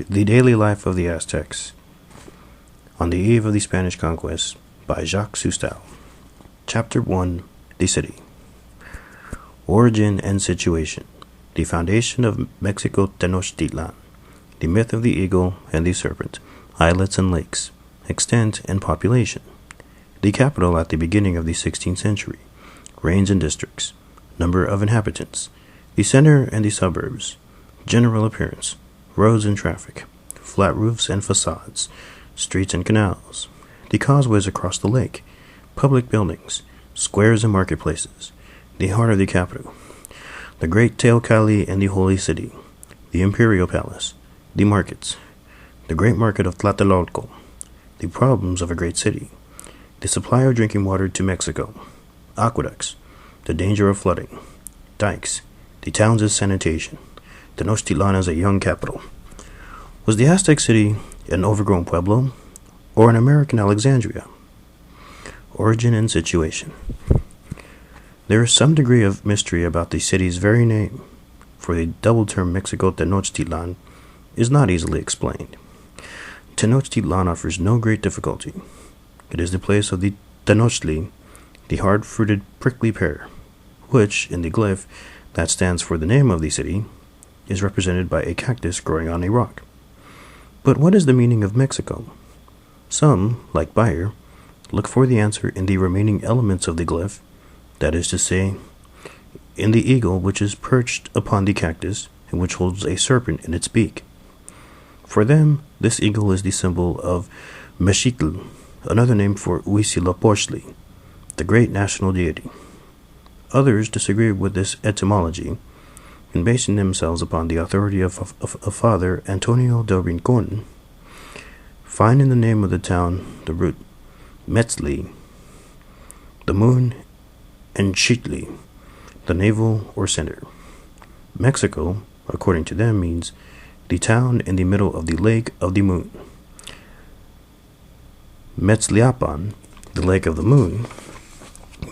The Daily Life of the Aztecs on the Eve of the Spanish Conquest by Jacques Soustelle. Chapter 1. The City. Origin and Situation. The Foundation of Mexico Tenochtitlan. The Myth of the Eagle and the Serpent. Islets and Lakes. Extent and Population. The capital at the beginning of the 16th century. Reigns and districts. Number of inhabitants. The center and the suburbs. General appearance. Roads and traffic. Flat roofs and facades. Streets and canals. The causeways across the lake. Public buildings. Squares and marketplaces. The heart of the capital. The great Teocalli and the Holy City. The Imperial Palace. The markets. The great market of Tlatelolco. The problems of a great city. The supply of drinking water to Mexico. Aqueducts. The danger of flooding. Dikes. The towns' sanitation. Tenochtitlan as a young capital. Was the Aztec city an overgrown pueblo or an American Alexandria? Origin and situation. There is some degree of mystery about the city's very name, for the double term Mexico Tenochtitlan is not easily explained. Tenochtitlan offers no great difficulty. It is the place of the Tenochtli, the hard-fruited prickly pear, which, in the glyph that stands for the name of the city, is represented by a cactus growing on a rock. But what is the meaning of Mexico? Some, like Bayer, look for the answer in the remaining elements of the glyph, that is to say, in the eagle which is perched upon the cactus and which holds a serpent in its beak. For them, this eagle is the symbol of Mexictl, another name for Huitzilopochtli, the great national deity. Others disagree with this etymology, and basing themselves upon the authority of Father Antonio del Rincon, find in the name of the town the root Metzli, the moon, and Chitli, the navel or center. Mexico, according to them, means the town in the middle of the lake of the moon. Metzliapan, the lake of the moon,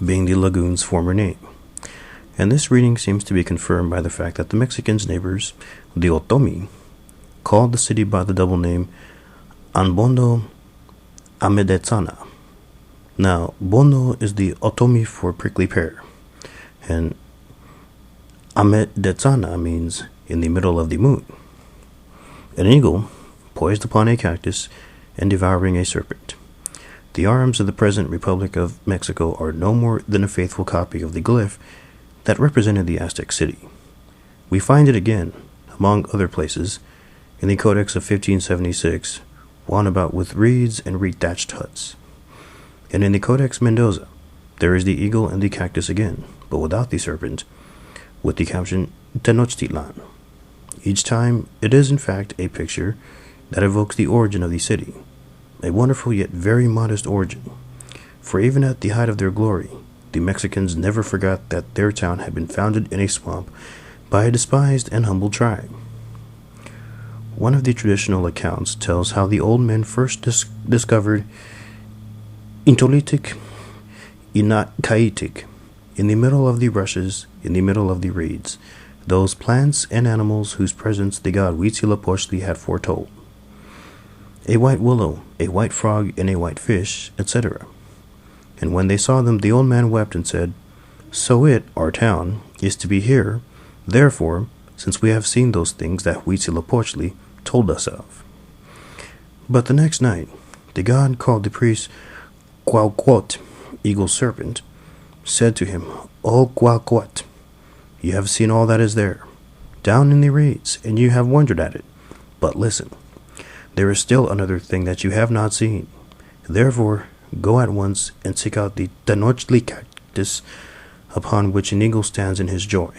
being the lagoon's former name. And this reading seems to be confirmed by the fact that the Mexicans' neighbors, the Otomi, called the city by the double name Anbondo Amedetzana. Now, Bondo is the Otomi for prickly pear, and Amedetzana means in the middle of the moon. An eagle, poised upon a cactus and devouring a serpent. The arms of the present Republic of Mexico are no more than a faithful copy of the glyph that represented the Aztec city. We find it again, among other places, in the Codex of 1576, wound about with reeds and reed-thatched huts. And in the Codex Mendoza, there is the eagle and the cactus again, but without the serpent, with the caption Tenochtitlan. Each time, it is in fact a picture that evokes the origin of the city, a wonderful yet very modest origin, for even at the height of their glory, the Mexicans never forgot that their town had been founded in a swamp by a despised and humble tribe. One of the traditional accounts tells how the old men first discovered Intolitic Inatkaitic, in the middle of the rushes, in the middle of the reeds, those plants and animals whose presence the god Huitzilopochtli had foretold. A white willow, a white frog, and a white fish, etc. And when they saw them, the old man wept and said, "So it, our town, is to be here, therefore, since we have seen those things that Huitzilopochtli told us of." But the next night, the god called the priest Quauquot, eagle serpent, said to him, "O Quauquot, you have seen all that is there, down in the reeds, and you have wondered at it. But listen, there is still another thing that you have not seen. Therefore, go at once and seek out the Tenochtli cactus upon which an eagle stands in his joy.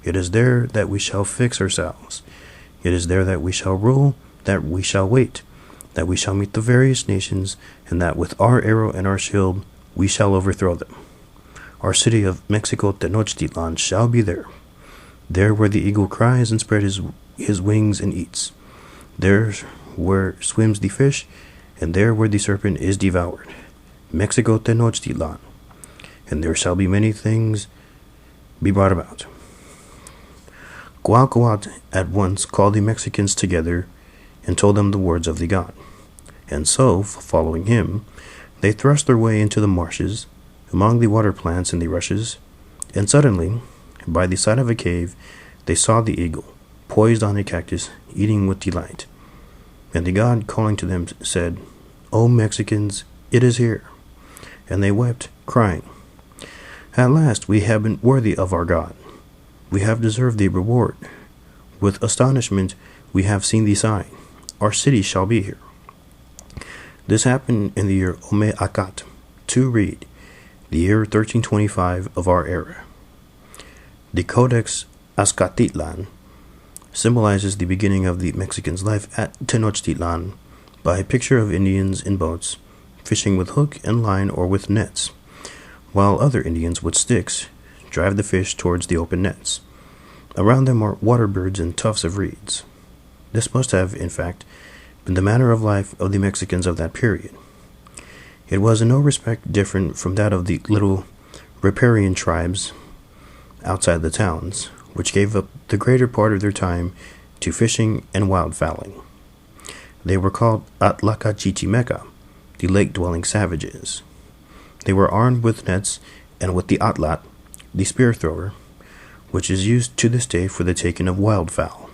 It is there that we shall fix ourselves. It is there that we shall rule, that we shall wait, that we shall meet the various nations, and that with our arrow and our shield we shall overthrow them. Our city of Mexico Tenochtitlan shall be there. There where the eagle cries and spreads his wings and eats. There where swims the fish, and there where the serpent is devoured. Mexico Tenochtitlan. And there shall be many things be brought about." Quauquot at once called the Mexicans together and told them the words of the god. And so, following him, they thrust their way into the marshes, among the water plants and the rushes, and suddenly, by the side of a cave, they saw the eagle, poised on a cactus, eating with delight. And the god, calling to them, said, "O Mexicans, it is here." And they wept, crying, "At last we have been worthy of our god. We have deserved the reward. With astonishment we have seen the sign. Our city shall be here." This happened in the year Ome Acat, to read, the year 1325 of our era. The Codex Azcatitlan symbolizes the beginning of the Mexicans' life at Tenochtitlan by a picture of Indians in boats, fishing with hook and line or with nets, while other Indians with sticks drive the fish towards the open nets. Around them are water birds and tufts of reeds. This must have, in fact, been the manner of life of the Mexicans of that period. It was in no respect different from that of the little riparian tribes outside the towns, which gave up the greater part of their time to fishing and wildfowling. They were called Atlacachichimeca, the lake-dwelling savages. They were armed with nets and with the atlat, the spear thrower, which is used to this day for the taking of wildfowl.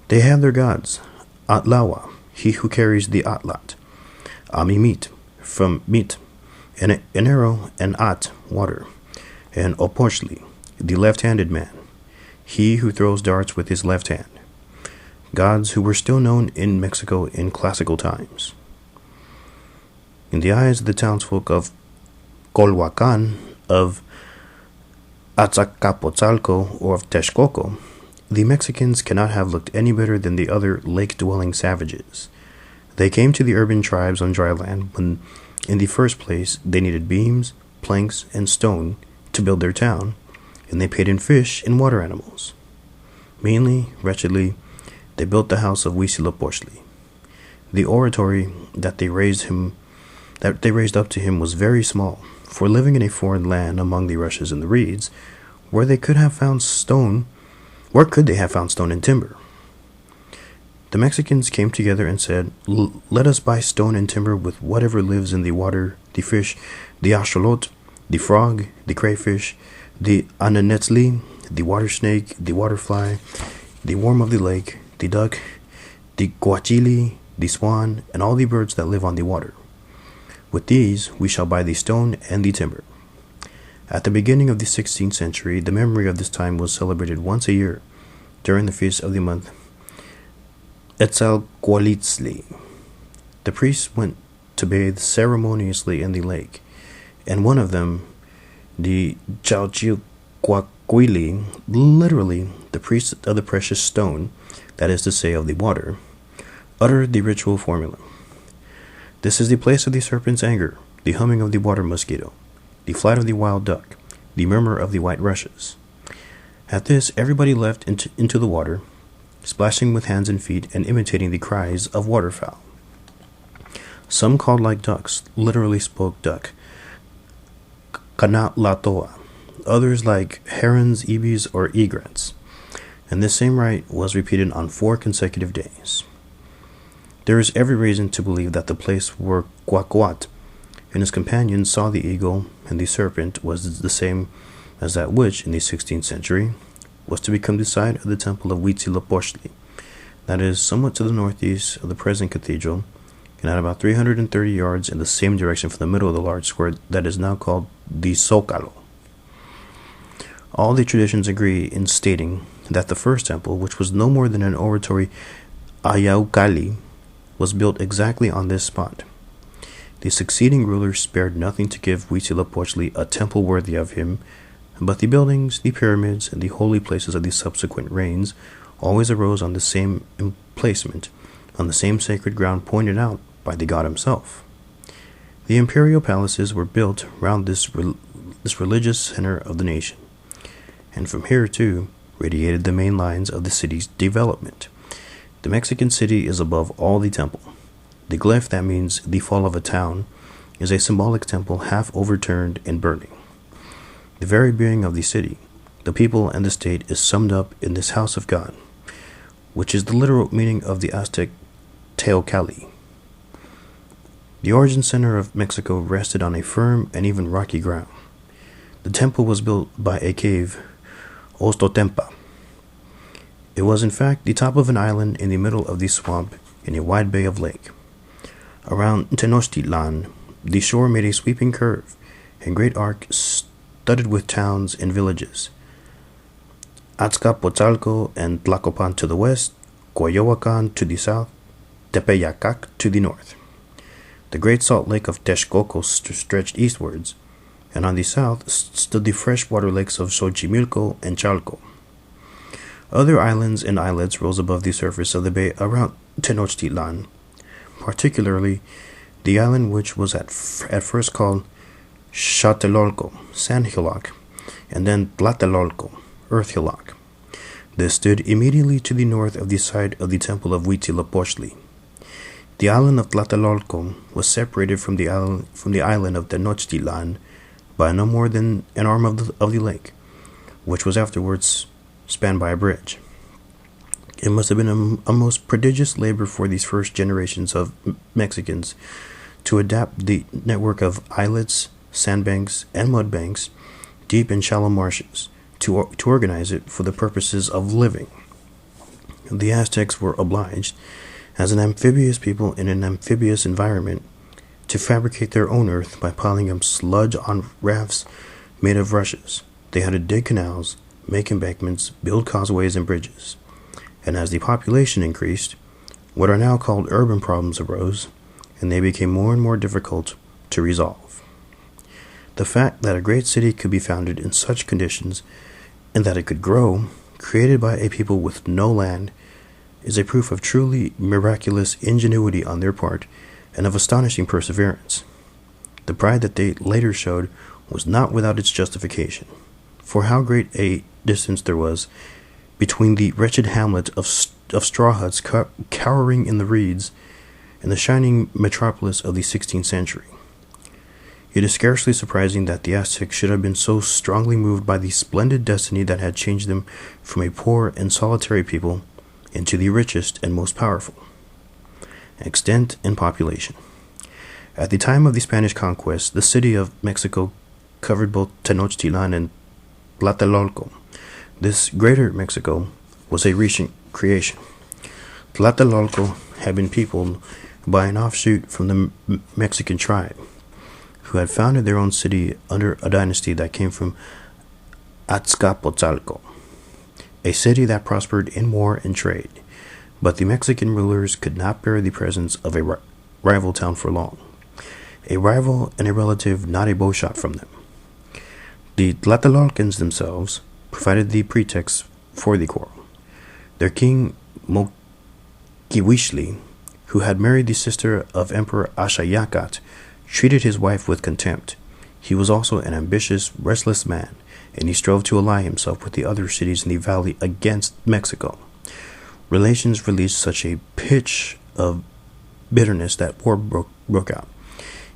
They had their gods, Atlawa, he who carries the atlat, Amimit, from meat, and an arrow, and At, water, and Opochli, the left-handed man, he who throws darts with his left hand, gods who were still known in Mexico in classical times. In the eyes of the townsfolk of Colhuacan, of Azcapotzalco, or of Texcoco, the Mexicans cannot have looked any better than the other lake-dwelling savages. They came to the urban tribes on dry land when, in the first place, they needed beams, planks, and stone to build their town, and they paid in fish and water animals. Meanly, wretchedly, they built the house of Huitzilopochtli. The oratory that they raised up to him was very small, for living in a foreign land among the rushes and the reeds, where could they have found stone and timber? The Mexicans came together and said, "Let us buy stone and timber with whatever lives in the water, the fish, the axolotl, the frog, the crayfish, the ananetzli, the water snake, the water fly, the worm of the lake, the duck, the guachili, the swan, and all the birds that live on the water. With these we shall buy the stone and the timber." At the beginning of the 16th century, the memory of this time was celebrated once a year during the feast of the month Etzalcoatzli. The priests went to bathe ceremoniously in the lake, and one of them, the Chalchihuacuili, literally the priest of the precious stone, that is to say, of the water, uttered the ritual formula. "This is the place of the serpent's anger, the humming of the water mosquito, the flight of the wild duck, the murmur of the white rushes." At this, everybody leapt into the water, splashing with hands and feet and imitating the cries of waterfowl. Some called like ducks, literally spoke duck, Kanat-latoa, others like herons, ibis, or egrets, and this same rite was repeated on 4 consecutive days. There is every reason to believe that the place where Quaquat and his companions saw the eagle and the serpent was the same as that which, in the 16th century, was to become the site of the temple of Huitzilopochtli, that is, somewhat to the northeast of the present cathedral, and at about 330 yards in the same direction from the middle of the large square that is now called the Zócalo. All the traditions agree in stating that the first temple, which was no more than an oratory Ayaucali, was built exactly on this spot. The succeeding rulers spared nothing to give Huitzilopochtli a temple worthy of him, but the buildings, the pyramids, and the holy places of the subsequent reigns always arose on the same emplacement, on the same sacred ground pointed out by the god himself. The imperial palaces were built round this religious center of the nation, and from here, too, radiated the main lines of the city's development. The Mexican city is above all the temple. The glyph that means the fall of a town is a symbolic temple half overturned and burning. The very being of the city, the people and the state is summed up in this house of God, which is the literal meaning of the Aztec Teocalli. The origin center of Mexico rested on a firm and even rocky ground. The temple was built by a cave, Ostotempa. It was in fact the top of an island in the middle of the swamp in a wide bay of lake. Around Tenochtitlan, the shore made a sweeping curve, a great arc studded with towns and villages. Azcapotzalco and Tlacopan to the west, Coyoacan to the south, Tepeyacac to the north. The great salt lake of Texcoco stretched eastwards, and on the south stood the freshwater lakes of Xochimilco and Chalco. Other islands and islets rose above the surface of the bay around Tenochtitlan, particularly the island which was at first called Xatelolco, Sand Hillock, and then Tlatelolco, Earth Hillock. This stood immediately to the north of the site of the temple of Huitzilopochtli. The island of Tlatelolco was separated from the island of Tenochtitlan by no more than an arm of the lake, which was afterwards spanned by a bridge. It must have been a most prodigious labor for these first generations of Mexicans to adapt the network of islets, sandbanks, and mudbanks, deep and shallow marshes, to organize it for the purposes of living. The Aztecs were obliged, as an amphibious people in an amphibious environment, to fabricate their own earth by piling up sludge on rafts made of rushes. They had to dig canals, make embankments, build causeways and bridges. And as the population increased, what are now called urban problems arose, and they became more and more difficult to resolve. The fact that a great city could be founded in such conditions, and that it could grow, created by a people with no land, is a proof of truly miraculous ingenuity on their part and of astonishing perseverance. The pride that they later showed was not without its justification, for how great a distance there was between the wretched hamlet of straw huts cowering in the reeds and the shining metropolis of the 16th century. It is scarcely surprising that the Aztecs should have been so strongly moved by the splendid destiny that had changed them from a poor and solitary people into the richest and most powerful. Extent and population. At the time of the Spanish conquest, the city of Mexico covered both Tenochtitlan and Tlatelolco. This greater Mexico was a recent creation. Tlatelolco had been peopled by an offshoot from the Mexican tribe, who had founded their own city under a dynasty that came from Azcapotzalco, a city that prospered in war and trade, but the Mexican rulers could not bear the presence of a rival town for long. A rival and a relative not a bow shot from them. The Tlatelolcans themselves provided the pretext for the quarrel. Their king Moquihuitli, who had married the sister of Emperor Axayacat, treated his wife with contempt. He was also an ambitious, restless man, and he strove to ally himself with the other cities in the valley against Mexico. Relations reached such a pitch of bitterness that war broke out.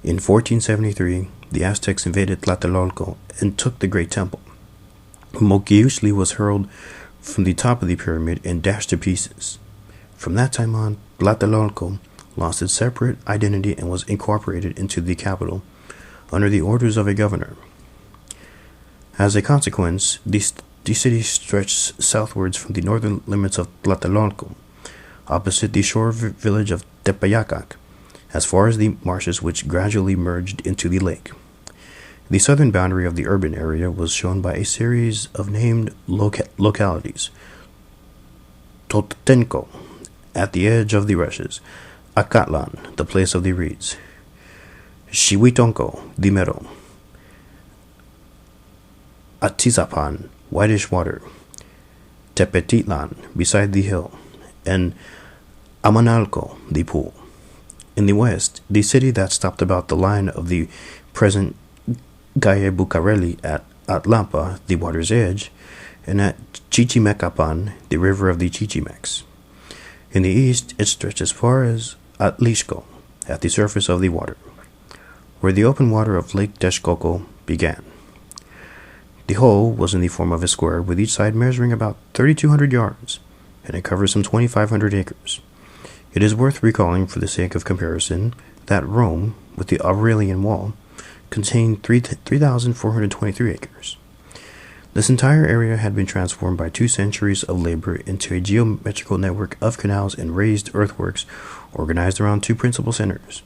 In 1473, the Aztecs invaded Tlatelolco and took the great temple. Moquihuitli was hurled from the top of the pyramid and dashed to pieces. From that time on, Tlatelolco lost its separate identity and was incorporated into the capital under the orders of a governor. As a consequence, the city stretched southwards from the northern limits of Tlatelolco, opposite the shore village of Tepeyacac, as far as the marshes which gradually merged into the lake. The southern boundary of the urban area was shown by a series of named localities: Totenco, at the edge of the rushes; Acatlan, the place of the reeds; Xihuitonco, the meadow; Atizapan, whitish water; Tepetitlan, beside the hill; and Amanalco, the pool. In the west, the city that stopped about the line of the present Gaye Bucareli at Atlampa, the water's edge, and at Chichimecapan, the river of the Chichimecs. In the east, it stretched as far as Atlixco, at the surface of the water, where the open water of Lake Texcoco began. The whole was in the form of a square, with each side measuring about 3,200 yards, and it covers some 2,500 acres. It is worth recalling, for the sake of comparison, that Rome, with the Aurelian Wall, contained 3,423 acres. This entire area had been transformed by 2 centuries of labor into a geometrical network of canals and raised earthworks organized around 2 principal centers: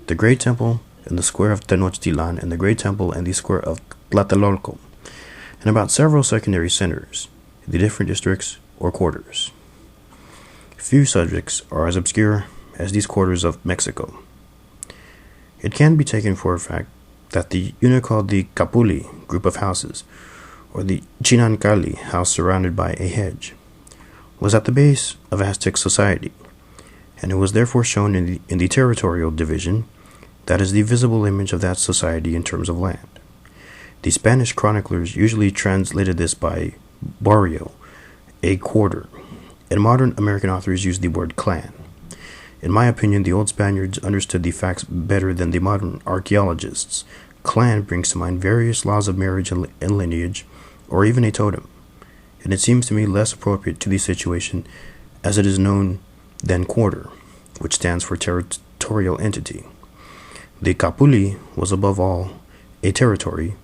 the Great Temple and the square of Tenochtitlan, and the Great Temple and the square of Tlatelolco, and about several secondary centers, the different districts or quarters. Few subjects are as obscure as these quarters of Mexico. It can be taken for a fact that the unit called the Capuli group of houses, or the Chinancali house surrounded by a hedge, was at the base of Aztec society, and it was therefore shown in the territorial division that is the visible image of that society in terms of land. The Spanish chroniclers usually translated this by barrio, a quarter, and modern American authors use the word clan. In my opinion, the old Spaniards understood the facts better than the modern archaeologists. Clan brings to mind various laws of marriage and lineage, or even a totem, and it seems to me less appropriate to the situation as it is known than quarter, which stands for territorial entity. The Capuli was above all a territory,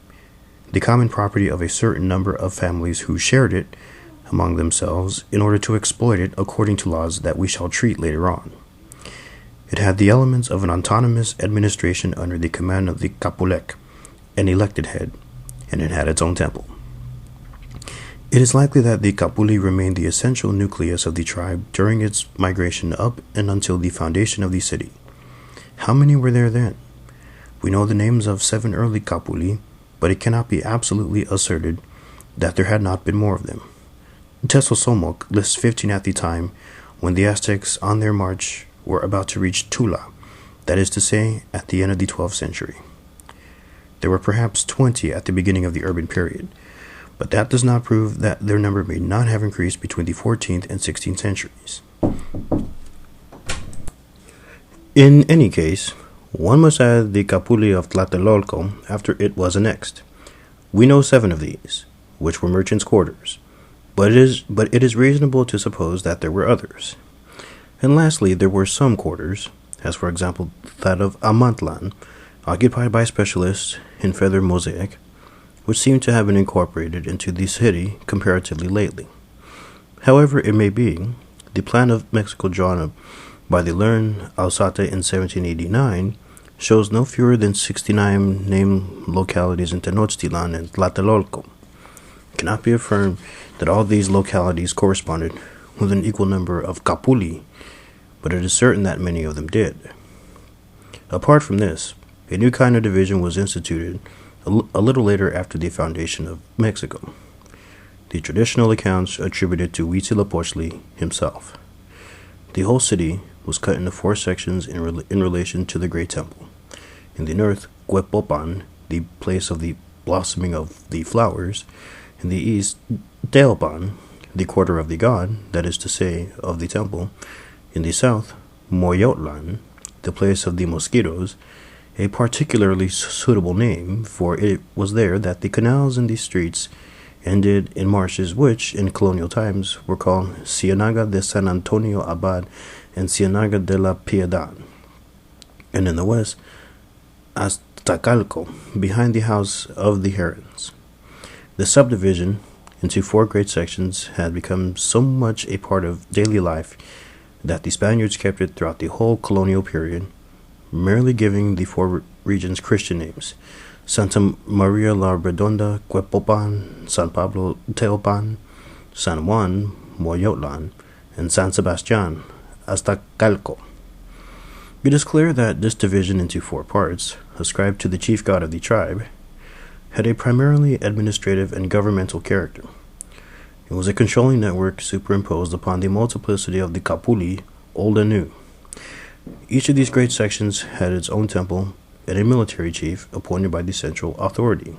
the common property of a certain number of families who shared it among themselves in order to exploit it according to laws that we shall treat later on. It had the elements of an autonomous administration under the command of the Capulec, an elected head, and it had its own temple. It is likely that the Capuli remained the essential nucleus of the tribe during its migration up and until the foundation of the city. How many were there then? We know the names of 7 early Capuli, but it cannot be absolutely asserted that there had not been more of them. Tesosomoc lists 15 at the time when the Aztecs on their march were about to reach Tula, that is to say, at the end of the 12th century. There were perhaps 20 at the beginning of the urban period, but that does not prove that their number may not have increased between the 14th and 16th centuries. In any case, one must add the Capuli of Tlatelolco after it was annexed. We know 7 of these, which were merchants' quarters, but it is reasonable to suppose that there were others. And lastly, there were some quarters, as for example that of Amantlan, occupied by specialists in feather mosaic, which seem to have been incorporated into the city comparatively lately. However it may be, the plan of Mexico drawn up by the learned Alzate in 1789 shows no fewer than 69 named localities in Tenochtitlan and Tlatelolco. It cannot be affirmed that all these localities corresponded with an equal number of Capuli, but it is certain that many of them did. Apart from this, a new kind of division was instituted a little later after the foundation of Mexico. The traditional accounts attributed to Huitzilopochtli himself. The whole city was cut into 4 sections in relation to the Great Temple. In the north, Huepopan, the place of the blossoming of the flowers. In the east, Teopan, the quarter of the god, that is to say, of the temple. In the south, Moyotlan, the place of the mosquitoes, a particularly suitable name, for it was there that the canals and the streets ended in marshes which, in colonial times, were called Ciénaga de San Antonio Abad and Ciénaga de la Piedad. And in the west, Aztacalco, behind the house of the herons. The subdivision into 4 great sections had become so much a part of daily life that the Spaniards kept it throughout the whole colonial period, merely giving the 4 regions Christian names: Santa Maria la Redonda, Huepopan, San Pablo, Teopan, San Juan, Moyotlan, and San Sebastian, Aztacalco. It is clear that this division into 4 parts, ascribed to the chief god of the tribe, had a primarily administrative and governmental character. It was a controlling network superimposed upon the multiplicity of the Capuli, old and new. Each of these great sections had its own temple and a military chief appointed by the central authority.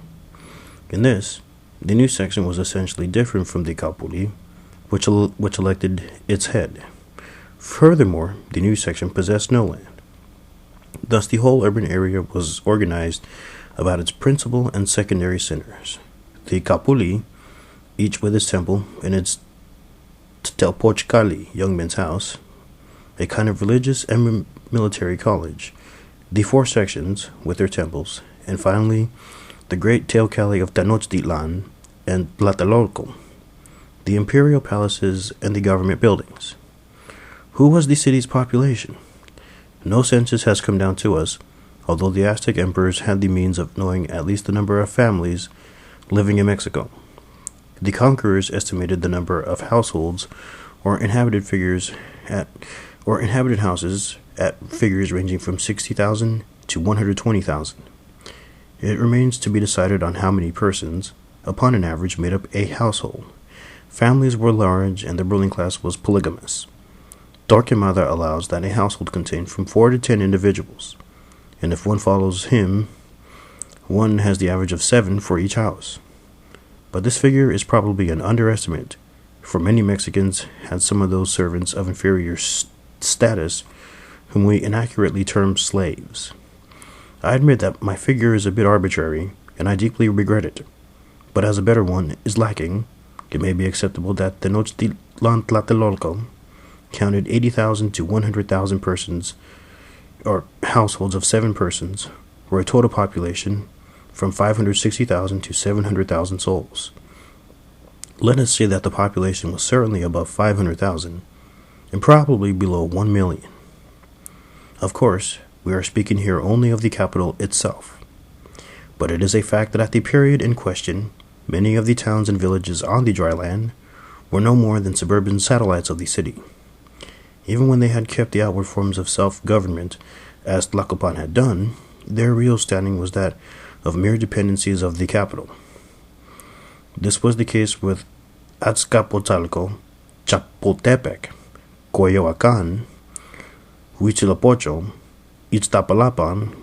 In this, the new section was essentially different from the Capuli, which elected its head. Furthermore, the new section possessed no land. Thus, the whole urban area was organized about its principal and secondary centers. The Capuli, each with its temple and its Telpochcali, young men's house, a kind of religious and military college, the four sections with their temples, and finally the great Teocalli of Tenochtitlan and Tlatelolco, the imperial palaces and the government buildings. Who was the city's population? No census has come down to us, although the Aztec emperors had the means of knowing at least the number of families living in Mexico. The conquerors estimated the number of households or inhabited houses at figures ranging from 60,000 to 120,000. It remains to be decided on how many persons, upon an average, made up a household. Families were large and the ruling class was polygamous. Torquemada allows that a household contained from 4 to 10 individuals, and if one follows him, one has the average of 7 for each house. But this figure is probably an underestimate, for many Mexicans had some of those servants of inferior status whom we inaccurately term slaves. I admit that my figure is a bit arbitrary, and I deeply regret it, but as a better one is lacking, it may be acceptable that Tenochtitlan Tlatelolco counted 80,000 to 100,000 persons, or households of 7 persons, or a total population from 560,000 to 700,000 souls. Let us say that the population was certainly above 500,000, and probably below 1 million. Of course, we are speaking here only of the capital itself, but it is a fact that at the period in question, many of the towns and villages on the dry land were no more than suburban satellites of the city. Even when they had kept the outward forms of self-government, as Tlacopan had done, their real standing was that of mere dependencies of the capital. This was the case with Azcapotzalco, Chapultepec, Coyoacán, Huitzilopochtli, Iztapalapan,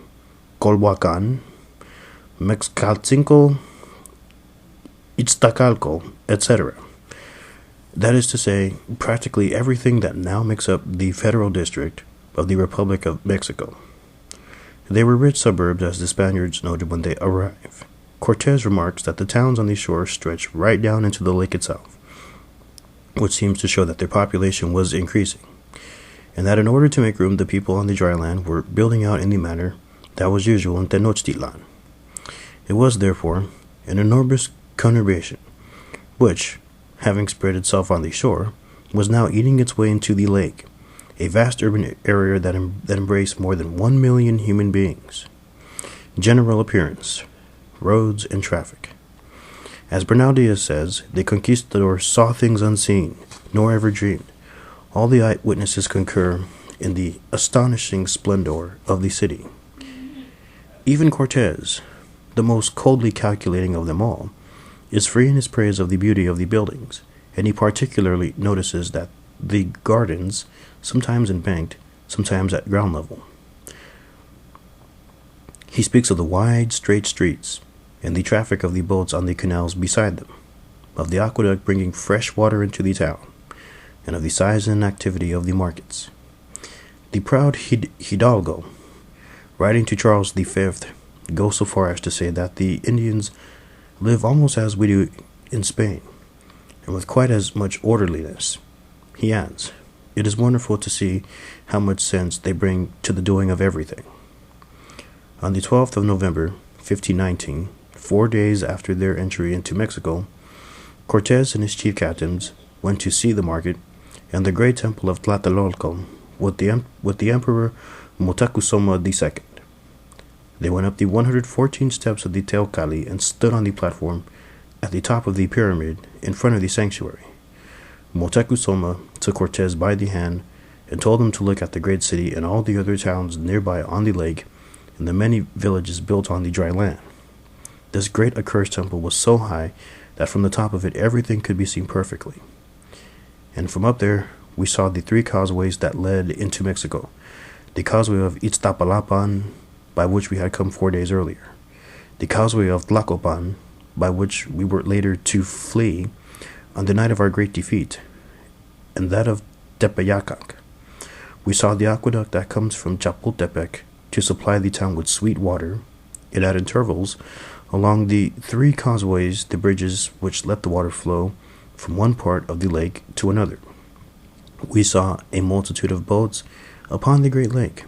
Colhuacan, Mexcalcingo, Iztacalco, etc. That is to say, practically everything that now makes up the federal district of the Republic of Mexico. They were rich suburbs, as the Spaniards noted when they arrived. Cortez remarks that the towns on the shore stretch right down into the lake itself, which seems to show that their population was increasing, and that in order to make room, the people on the dry land were building out in the manner that was usual in Tenochtitlan. It was, therefore, an enormous conurbation, which, having spread itself on the shore, was now eating its way into the lake, a vast urban area that embraced more than 1 million human beings. General appearance, roads, and traffic. As Bernal Diaz says, the conquistadors saw things unseen, nor ever dreamed. All the eyewitnesses concur in the astonishing splendor of the city. Even Cortez, the most coldly calculating of them all, is free in his praise of the beauty of the buildings, and he particularly notices that the gardens, sometimes embanked, sometimes at ground level. He speaks of the wide, straight streets, and the traffic of the boats on the canals beside them, of the aqueduct bringing fresh water into the town, and of the size and activity of the markets. The proud Hidalgo, writing to Charles V, goes so far as to say that the Indians live almost as we do in Spain, and with quite as much orderliness. He adds, "It is wonderful to see how much sense they bring to the doing of everything." On the 12th of November, 1519, 4 days after their entry into Mexico, Cortez and his chief captains went to see the market and the great temple of Tlatelolco with the Emperor Moctezuma II. They went up the 114 steps of the Teocalli and stood on the platform at the top of the pyramid in front of the sanctuary. Moctezuma took Cortez by the hand and told him to look at the great city and all the other towns nearby on the lake and the many villages built on the dry land. This great accursed temple was so high that from the top of it everything could be seen perfectly. And from up there we saw the 3 causeways that led into Mexico, the causeway of Iztapalapan, by which we had come 4 days earlier, the causeway of Tlacopan, by which we were later to flee on the night of our great defeat, and that of Tepeyac. We saw the aqueduct that comes from Chapultepec to supply the town with sweet water, and at intervals along the 3 causeways the bridges which let the water flow from one part of the lake to another. We saw a multitude of boats upon the great lake,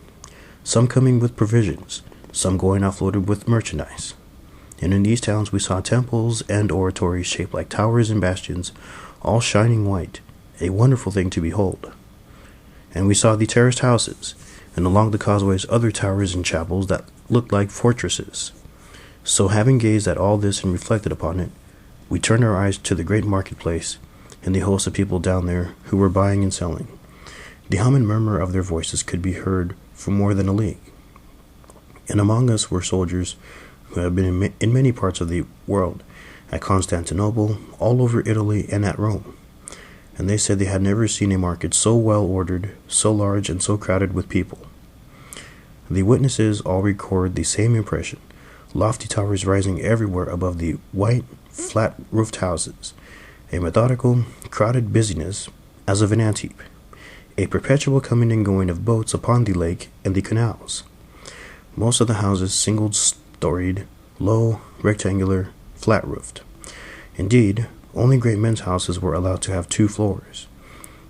some coming with provisions, some going offloaded with merchandise. And in these towns we saw temples and oratories shaped like towers and bastions, all shining white, a wonderful thing to behold. And we saw the terraced houses, and along the causeways other towers and chapels that looked like fortresses. So having gazed at all this and reflected upon it, we turned our eyes to the great marketplace, and the host of people down there who were buying and selling. The hum and murmur of their voices could be heard for more than a league. And among us were soldiers who had been in many parts of the world, at Constantinople, all over Italy, and at Rome. And they said they had never seen a market so well ordered, so large, and so crowded with people. The witnesses all record the same impression, lofty towers rising everywhere above the white, flat-roofed houses, a methodical, crowded busyness as of an ant-heap, a perpetual coming and going of boats upon the lake and the canals. Most of the houses single-storied, low, rectangular, flat-roofed. Indeed, only great men's houses were allowed to have 2 floors.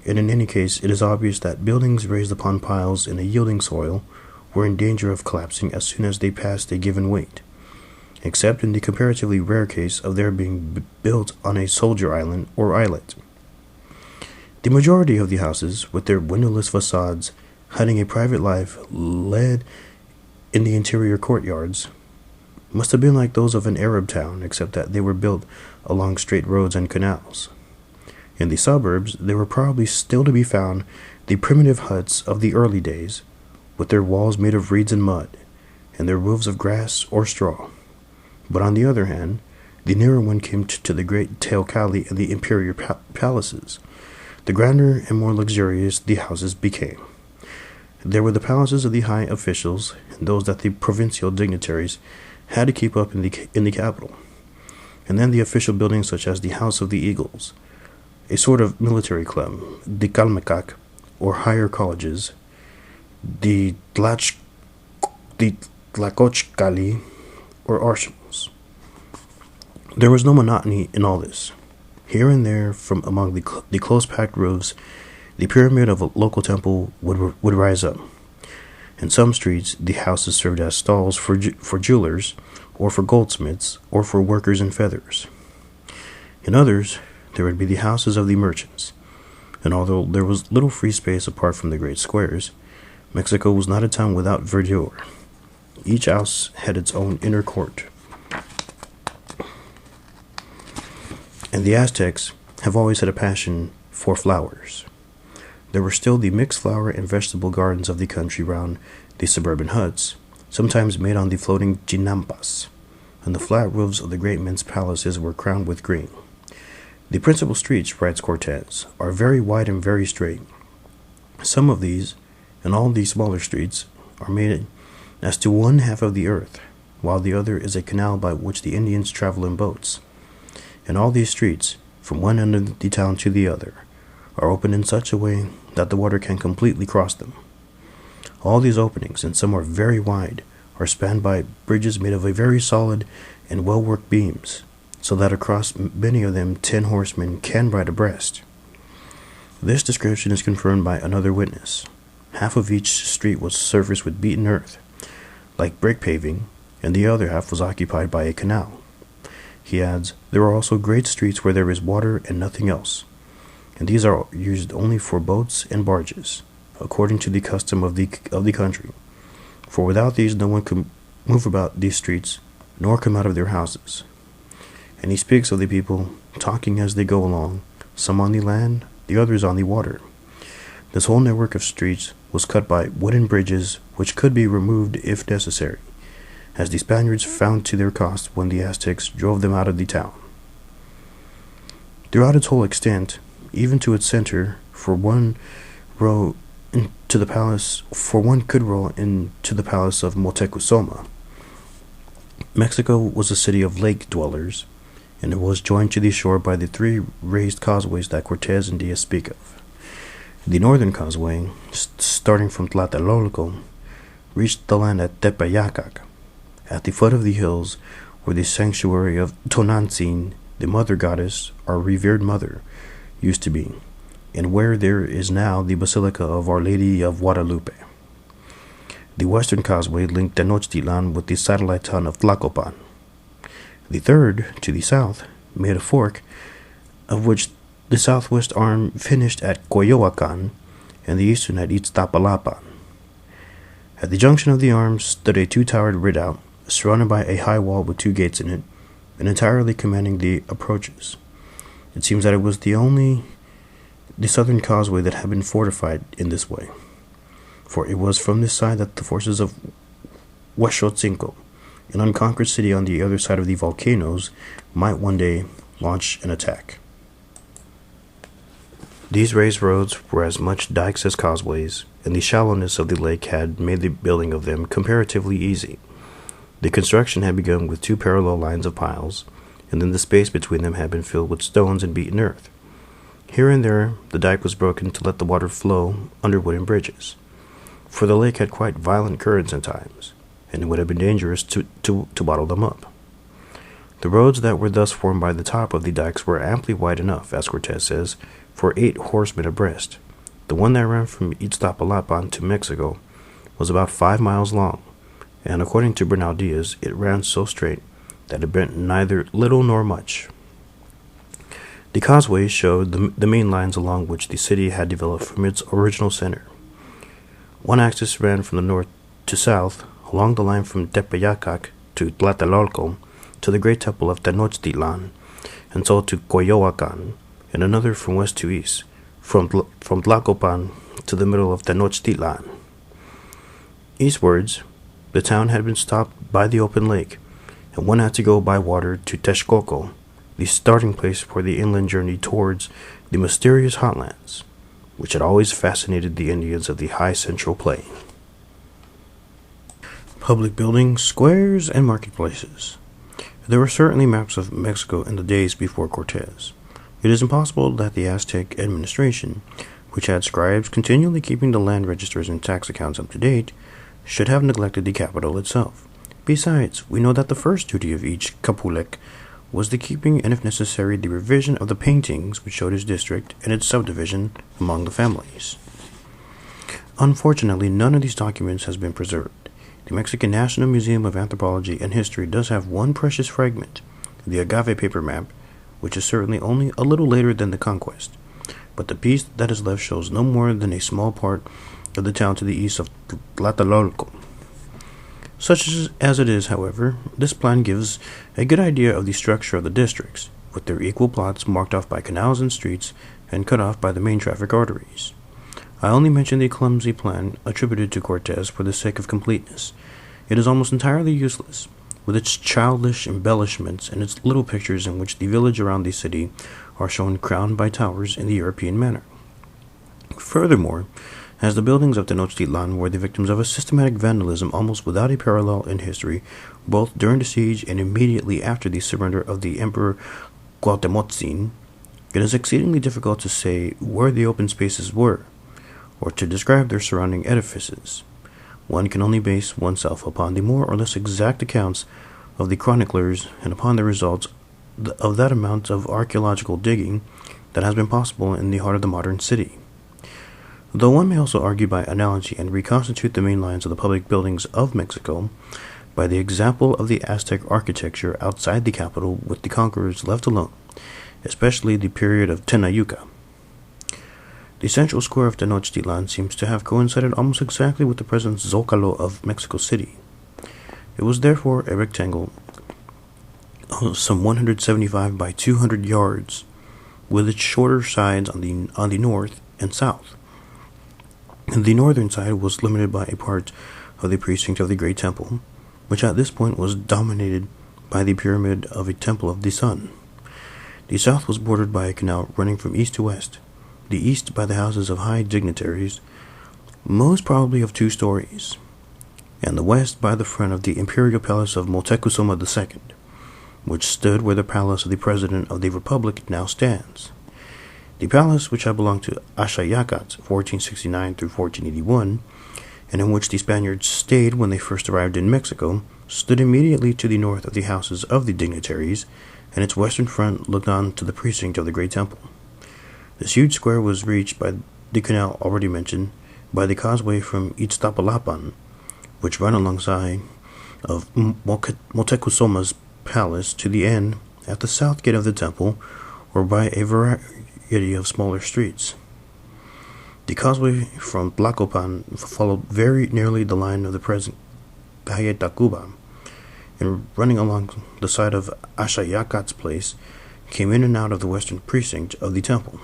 And in any case, it is obvious that buildings raised upon piles in a yielding soil were in danger of collapsing as soon as they passed a given weight, except in the comparatively rare case of their being built on a soldier island or islet. The majority of the houses, with their windowless facades, hiding a private life led in the interior courtyards, must have been like those of an Arab town, except that they were built along straight roads and canals. In the suburbs, there were probably still to be found the primitive huts of the early days, with their walls made of reeds and mud, and their roofs of grass or straw. But on the other hand, the nearer one came to the great teocalli and the imperial palaces, the grander and more luxurious the houses became. There were the palaces of the high officials, and those that the provincial dignitaries had to keep up in the capital. And then the official buildings such as the House of the Eagles, a sort of military club, the Kalmekak, or higher colleges, the Tlacochcalli, or arsenals. There was no monotony in all this. Here and there, from among the close-packed roofs, the pyramid of a local temple would rise up. In some streets, the houses served as stalls for jewelers, or for goldsmiths, or for workers in feathers. In others, there would be the houses of the merchants. And although there was little free space apart from the great squares, Mexico was not a town without verdure. Each house had its own inner court. And the Aztecs have always had a passion for flowers. There were still the mixed flower and vegetable gardens of the country round the suburban huts, sometimes made on the floating chinampas, and the flat roofs of the great men's palaces were crowned with green. The principal streets, writes Cortez, are very wide and very straight. Some of these, and all these smaller streets, are made as to one half of the earth, while the other is a canal by which the Indians travel in boats. And all these streets, from one end of the town to the other, are open in such a way that the water can completely cross them. All these openings, and some are very wide, are spanned by bridges made of a very solid and well-worked beams, so that across many of them 10 horsemen can ride abreast. This description is confirmed by another witness. Half of each street was surfaced with beaten earth, like brick paving, and the other half was occupied by a canal. He adds, there are also great streets where there is water and nothing else, and these are used only for boats and barges, according to the custom of the country. For without these no one could move about these streets, nor come out of their houses. And he speaks of the people talking as they go along, some on the land, the others on the water. This whole network of streets was cut by wooden bridges which could be removed if necessary, as the Spaniards found to their cost when the Aztecs drove them out of the town. Throughout its whole extent, even to its center, for one could row into the palace of Moctezuma. Mexico was a city of lake dwellers, and it was joined to the shore by the 3 raised causeways that Cortez and Diaz speak of. The northern causeway, starting from Tlatelolco, reached the land at Tepeyacac, at the foot of the hills where the sanctuary of Tonantzin the mother goddess, our revered mother, used to be, and where there is now the Basilica of Our Lady of Guadalupe. The western causeway linked Tenochtitlan with the satellite town of Tlacopan. The third, to the south, made a fork, of which the southwest arm finished at Coyoacan and the eastern at Iztapalapan. At the junction of the arms stood a two-towered redoubt, surrounded by a high wall with two gates in it, and entirely commanding the approaches. It seems that it was the southern causeway that had been fortified in this way, for it was from this side that the forces of Huexotzinco, an unconquered city on the other side of the volcanoes, might one day launch an attack. These raised roads were as much dikes as causeways, and the shallowness of the lake had made the building of them comparatively easy. The construction had begun with two parallel lines of piles, and then the space between them had been filled with stones and beaten earth. Here and there, the dike was broken to let the water flow under wooden bridges, for the lake had quite violent currents at times, and it would have been dangerous to bottle them up. The roads that were thus formed by the top of the dikes were amply wide enough, as Cortes says, for 8 horsemen abreast. The one that ran from Iztapalapan to Mexico was about 5 miles long, and according to Bernal Diaz, it ran so straight that it bent neither little nor much. The causeway showed the main lines along which the city had developed from its original center. One axis ran from the north to south, along the line from Tepeyacac to Tlatelolco to the great temple of Tenochtitlan, and so to Coyoacan, and another from west to east, from Tlacopan to the middle of Tenochtitlan. Eastwards, the town had been stopped by the open lake, and one had to go by water to Texcoco, the starting place for the inland journey towards the mysterious hotlands, which had always fascinated the Indians of the high central plain. Public buildings, squares, and marketplaces. There were certainly maps of Mexico in the days before Cortes. It is impossible that the Aztec administration, which had scribes continually keeping the land registers and tax accounts up to date, should have neglected the capital itself. Besides, we know that the first duty of each Capulec was the keeping, and if necessary, the revision of the paintings which showed his district and its subdivision among the families. Unfortunately, none of these documents has been preserved. The Mexican National Museum of Anthropology and History does have one precious fragment, the agave paper map, which is certainly only a little later than the conquest, but the piece that is left shows no more than a small part of the town to the east of Tlatelolco. Such as it is, however, this plan gives a good idea of the structure of the districts, with their equal plots marked off by canals and streets and cut off by the main traffic arteries. I only mention the clumsy plan attributed to Cortes for the sake of completeness. It is almost entirely useless, with its childish embellishments and its little pictures in which the village around the city are shown crowned by towers in the European manner. Furthermore, as the buildings of Tenochtitlan were the victims of a systematic vandalism almost without a parallel in history, both during the siege and immediately after the surrender of the Emperor Cuauhtemotzin, it is exceedingly difficult to say where the open spaces were, or to describe their surrounding edifices. One can only base oneself upon the more or less exact accounts of the chroniclers and upon the results of that amount of archaeological digging that has been possible in the heart of the modern city. Though one may also argue by analogy and reconstitute the main lines of the public buildings of Mexico by the example of the Aztec architecture outside the capital with the conquerors left alone, especially the period of Tenayuca. The central square of Tenochtitlan seems to have coincided almost exactly with the present Zócalo of Mexico City. It was therefore a rectangle of some 175 by 200 yards, with its shorter sides on the north and south. The northern side was limited by a part of the precinct of the Great Temple, which at this point was dominated by the pyramid of a temple of the sun. The south was bordered by a canal running from east to west, the east by the houses of high dignitaries, most probably of 2 stories, and the west by the front of the imperial palace of Moctezuma II, which stood where the palace of the President of the Republic now stands. The palace, which had belonged to Axayacatl 1469 through 1481, and in which the Spaniards stayed when they first arrived in Mexico, stood immediately to the north of the houses of the dignitaries, and its western front looked on to the precinct of the great temple. This huge square was reached by the canal already mentioned, by the causeway from Iztapalapan, which ran alongside of Motecusoma's palace to the end at the south gate of the temple, or by a variety of smaller streets. The causeway from Tlacopan followed very nearly the line of the present Calle Tacuba, and running along the side of Ashayacat's place, came in and out of the western precinct of the temple.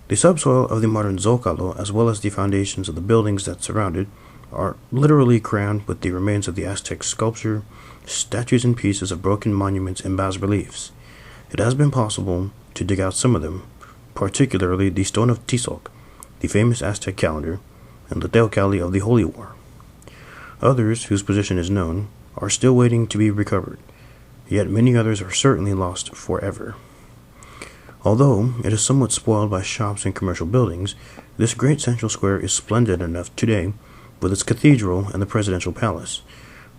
The subsoil of the modern Zocalo, as well as the foundations of the buildings that surround it, are literally crowned with the remains of the Aztec sculpture, statues and pieces of broken monuments and bas-reliefs. It has been possible to dig out some of them, particularly the stone of Tizoc, the famous Aztec calendar, and the Teocalli of the Holy War. Others, whose position is known, are still waiting to be recovered, yet many others are certainly lost forever. Although it is somewhat spoiled by shops and commercial buildings, this great central square is splendid enough today, with its cathedral and the presidential palace.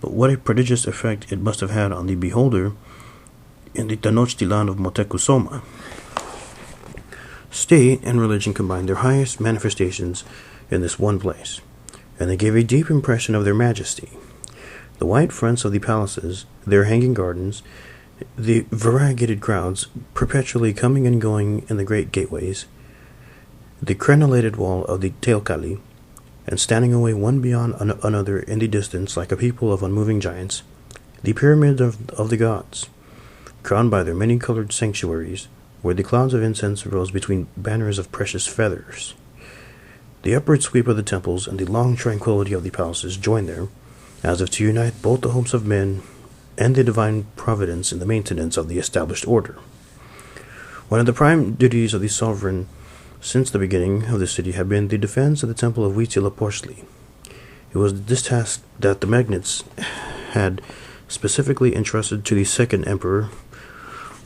But what a prodigious effect it must have had on the beholder in the Tenochtitlan of Motecuzoma. State and religion combined their highest manifestations in this one place, and they gave a deep impression of their majesty. The wide fronts of the palaces, their hanging gardens, the variegated crowds perpetually coming and going in the great gateways, the crenellated wall of the Teocalli, and standing away one beyond another in the distance like a people of unmoving giants, the pyramids of the gods, crowned by their many-colored sanctuaries, where the clouds of incense rose between banners of precious feathers. The upward sweep of the temples and the long tranquility of the palaces joined there, as if to unite both the hopes of men and the divine providence in the maintenance of the established order. One of the prime duties of the sovereign since the beginning of the city had been the defense of the temple of Huitzilopochtli. It was this task that the magnates had specifically entrusted to the second emperor,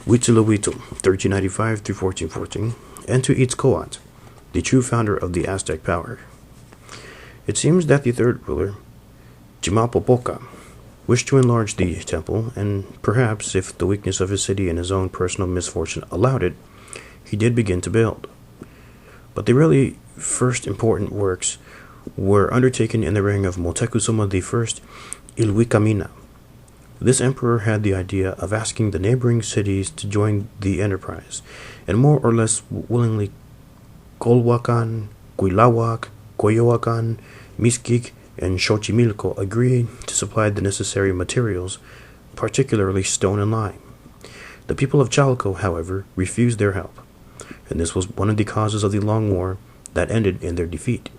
Huitzilopochtli, 1395 through 1414, and to Itzcoatl, the true founder of the Aztec power. It seems that the third ruler, Chimalpopoca, wished to enlarge the temple, and perhaps, if the weakness of his city and his own personal misfortune allowed it, he did begin to build. But the really first important works were undertaken in the reign of Motecuzoma I Ilhuicamina. This emperor had the idea of asking the neighboring cities to join the enterprise, and more or less willingly Colhuacan, Cuilahuac, Coyoacan, Mixquic, and Xochimilco agreed to supply the necessary materials, particularly stone and lime. The people of Chalco, however, refused their help, and this was one of the causes of the long war that ended in their defeat.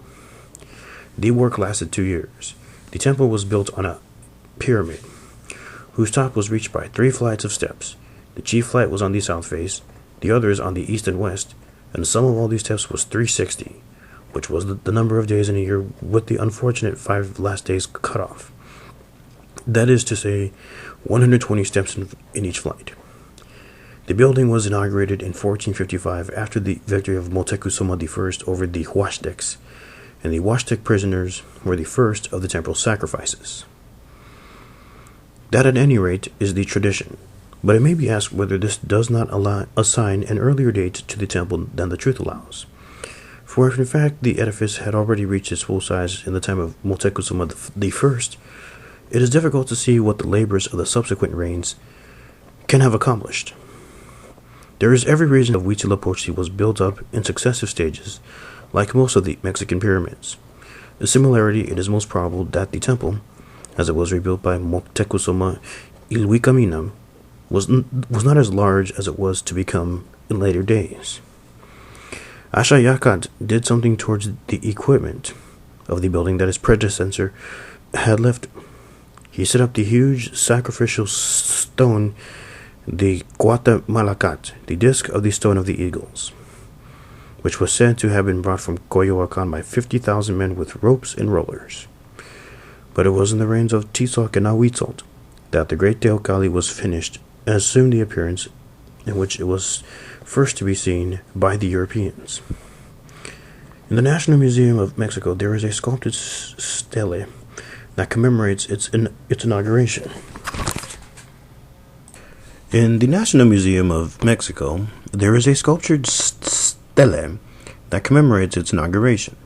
The work lasted 2 years. The temple was built on a pyramid, whose top was reached by 3 flights of steps. The chief flight was on the south face, the others on the east and west, and the sum of all these steps was 360, which was the number of days in a year with the unfortunate 5 last days cut off. That is to say, 120 steps in each flight. The building was inaugurated in 1455 after the victory of Motecuzoma I over the Aztecs, and the Aztec prisoners were the first of the temple sacrifices. That, at any rate, is the tradition, but it may be asked whether this does not assign an earlier date to the temple than the truth allows. For if in fact the edifice had already reached its full size in the time of Motecuzoma I, it is difficult to see what the labors of the subsequent reigns can have accomplished. There is every reason that Huitzilopochtli was built up in successive stages, like most of the Mexican pyramids. In similarity, it is most probable that the temple, as it was rebuilt by Motecuzoma Ilhuicamina, was not as large as it was to become in later days. Ashayacat did something towards the equipment of the building that his predecessor had left. He set up the huge sacrificial stone, the Cuatemalacat, the disc of the stone of the eagles, which was said to have been brought from Coyoacan by 50,000 men with ropes and rollers. But it was in the reigns of Tizoc and Ahuitzotl that the great Teocalli was finished, and assumed the appearance in which it was first to be seen by the Europeans. In the National Museum of Mexico, there is a sculpted stele that commemorates its inauguration. In the National Museum of Mexico, there is a sculptured stele that commemorates its inauguration.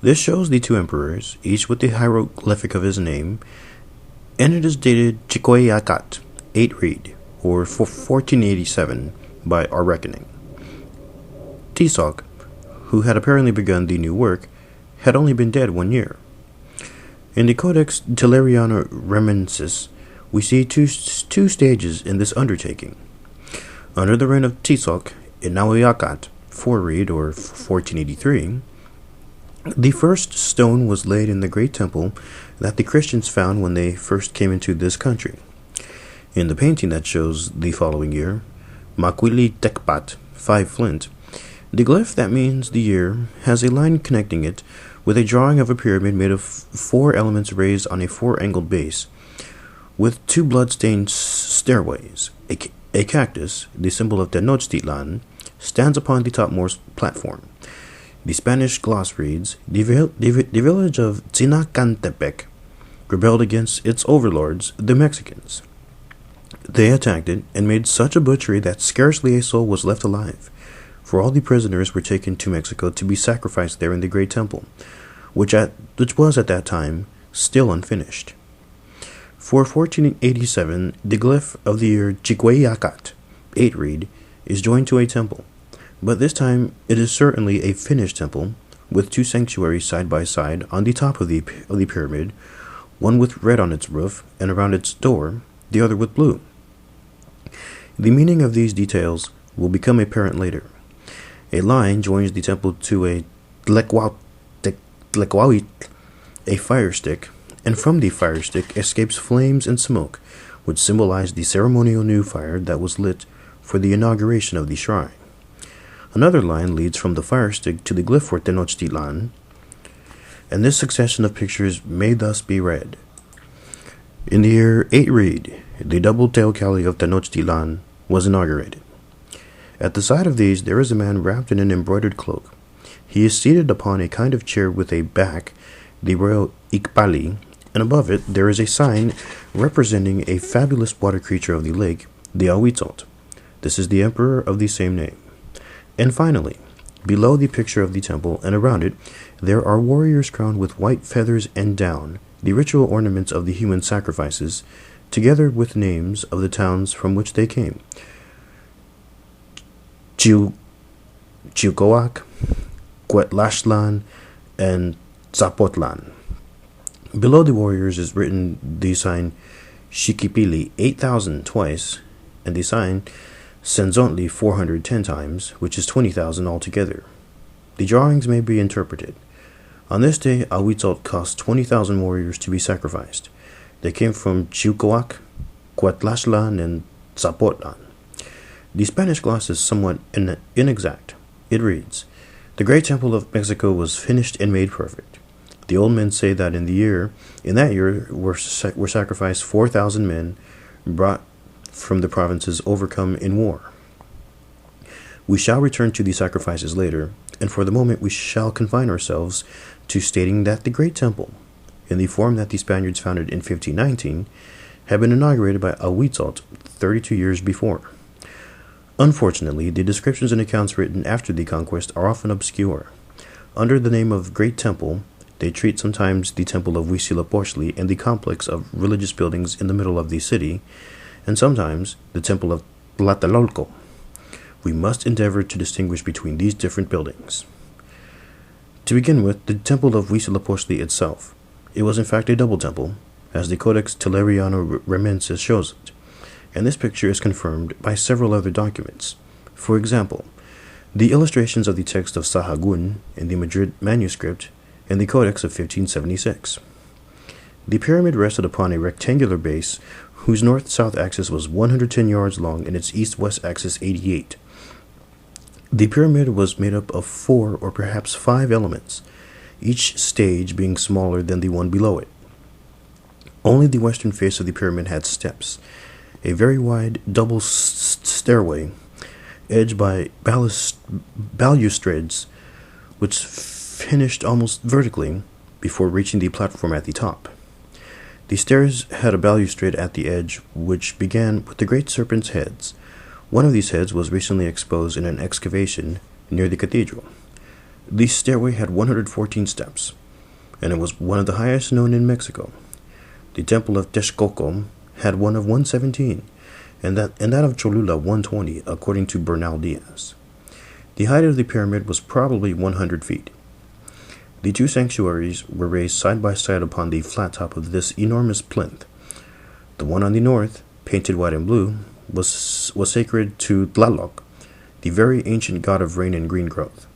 This shows the two emperors, each with the hieroglyphic of his name, and it is dated Chicoyacat, 8 Reed, or 1487 by our reckoning. Tizoc, who had apparently begun the new work, had only been dead 1 year. In the Codex Telleriano-Remensis, we see two stages in this undertaking. Under the reign of Tizoc, in Nahuyacat, 4 Reed, or 1483, the first stone was laid in the great temple that the Christians found when they first came into this country. In the painting that shows the following year, Maquili Tekpat, 5 Flint, the glyph that means the year has a line connecting it with a drawing of a pyramid made of 4 elements raised on a 4-angled base, with 2 blood-stained stairways. A cactus, the symbol of Tenochtitlan, stands upon the topmost platform. The Spanish gloss reads, the village of Tzinacantepec rebelled against its overlords, the Mexicans. They attacked it and made such a butchery that scarcely a soul was left alive, for all the prisoners were taken to Mexico to be sacrificed there in the great temple, which was at that time still unfinished. For 1487, the glyph of the year Chicoyacat, 8 Reed, is joined to a temple, but this time it is certainly a finished temple, with 2 sanctuaries side by side on the top of the pyramid, one with red on its roof and around its door, the other with blue. The meaning of these details will become apparent later. A line joins the temple to a tlekwawit, a fire stick, and from the fire stick escapes flames and smoke, which symbolize the ceremonial new fire that was lit for the inauguration of the shrine. Another line leads from the fire stick to the glyph for Tenochtitlan, and this succession of pictures may thus be read. In the year 8 Reed, the double teocalli of Tenochtitlan was inaugurated. At the side of these there is a man wrapped in an embroidered cloak. He is seated upon a kind of chair with a back, the royal ikpali, and above it there is a sign representing a fabulous water creature of the lake, the Ahuitzot. This is the emperor of the same name. And finally, below the picture of the temple and around it, there are warriors crowned with white feathers and down, the ritual ornaments of the human sacrifices, together with names of the towns from which they came: Chiucoac, Cuetlaxtlan, and Zapotlan. Below the warriors is written the sign Xiquipili 8,000 twice, and the sign Senzontli 410 times, which is 20,000 altogether. The drawings may be interpreted. On this day, Ahuitzot cost 20,000 warriors to be sacrificed. They came from Chiucoac, Cuetlaxtlan, and Zapotlan. The Spanish gloss is somewhat inexact. It reads, "The great temple of Mexico was finished and made perfect. The old men say that in that year were sacrificed 4,000 men brought from the provinces overcome in war. We shall return to these sacrifices later, and for the moment we shall confine ourselves to stating that the great temple, in the form that the Spaniards founded in 1519, had been inaugurated by Ahuitzot 32 years before. Unfortunately, the descriptions and accounts written after the conquest are often obscure. Under the name of Great Temple, they treat sometimes the Temple of Huitzilopochtli and the complex of religious buildings in the middle of the city, and sometimes the Temple of Tlatelolco. We must endeavor to distinguish between these different buildings. To begin with, the Temple of Huitzilopochtli itself. It was in fact a double temple, as the Codex Telleriano-Remensis shows it, and this picture is confirmed by several other documents. For example, the illustrations of the text of Sahagún in the Madrid manuscript and the Codex of 1576. The pyramid rested upon a rectangular base whose north-south axis was 110 yards long and its east-west axis 88. The pyramid was made up of 4 or perhaps 5 elements, each stage being smaller than the one below it. Only the western face of the pyramid had steps, a very wide double stairway, edged by balustrades, which finished almost vertically before reaching the platform at the top. The stairs had a balustrade at the edge, which began with the great serpents' heads. One of these heads was recently exposed in an excavation near the cathedral. The stairway had 114 steps, and it was one of the highest known in Mexico. The temple of Texcoco had one of 117, and that of Cholula 120, according to Bernal Diaz. The height of the pyramid was probably 100 feet. The two sanctuaries were raised side by side upon the flat top of this enormous plinth. The one on the north, painted white and blue, was sacred to Tlaloc, the very ancient god of rain and green growth.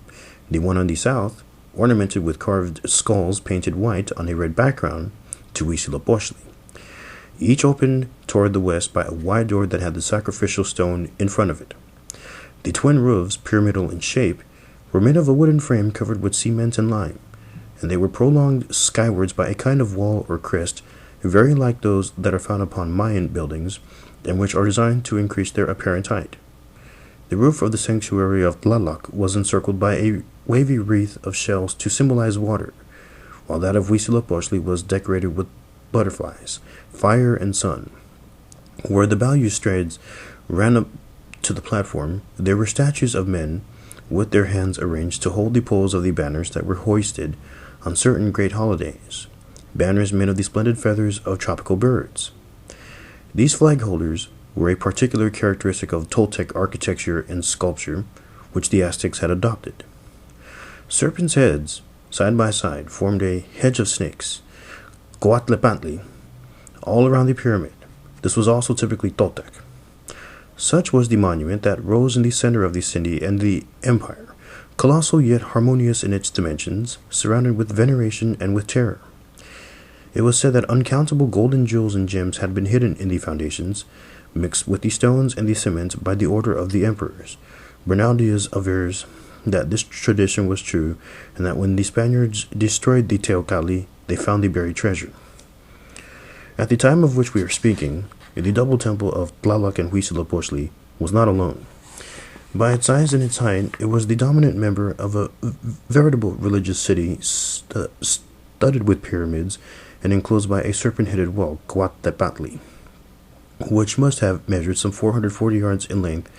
The one on the south, ornamented with carved skulls painted white on a red background, to Huitzilopochtli. Each opened toward the west by a wide door that had the sacrificial stone in front of it. The twin roofs, pyramidal in shape, were made of a wooden frame covered with cement and lime, and they were prolonged skywards by a kind of wall or crest, very like those that are found upon Mayan buildings, and which are designed to increase their apparent height. The roof of the sanctuary of Tlaloc was encircled by a wavy wreath of shells to symbolize water, while that of Huitzilopochtli was decorated with butterflies, fire, and sun. Where the balustrades ran up to the platform, there were statues of men with their hands arranged to hold the poles of the banners that were hoisted on certain great holidays, banners made of the splendid feathers of tropical birds. These flag holders were a particular characteristic of Toltec architecture and sculpture, which the Aztecs had adopted. Serpents' heads, side by side, formed a hedge of snakes, Coatlepantli, all around the pyramid. This was also typically Toltec. Such was the monument that rose in the center of the city and the empire, colossal yet harmonious in its dimensions, surrounded with veneration and with terror. It was said that uncountable golden jewels and gems had been hidden in the foundations, mixed with the stones and the cement by the order of the emperors. Bernal Diaz avers that this tradition was true, and that when the Spaniards destroyed the Teocalli, they found the buried treasure. At the time of which we are speaking, the double temple of Tlaloc and Huitzilopochtli was not alone. By its size and its height, it was the dominant member of a veritable religious city studded with pyramids and enclosed by a serpent-headed wall, Coatepatli, which must have measured some 440 yards in length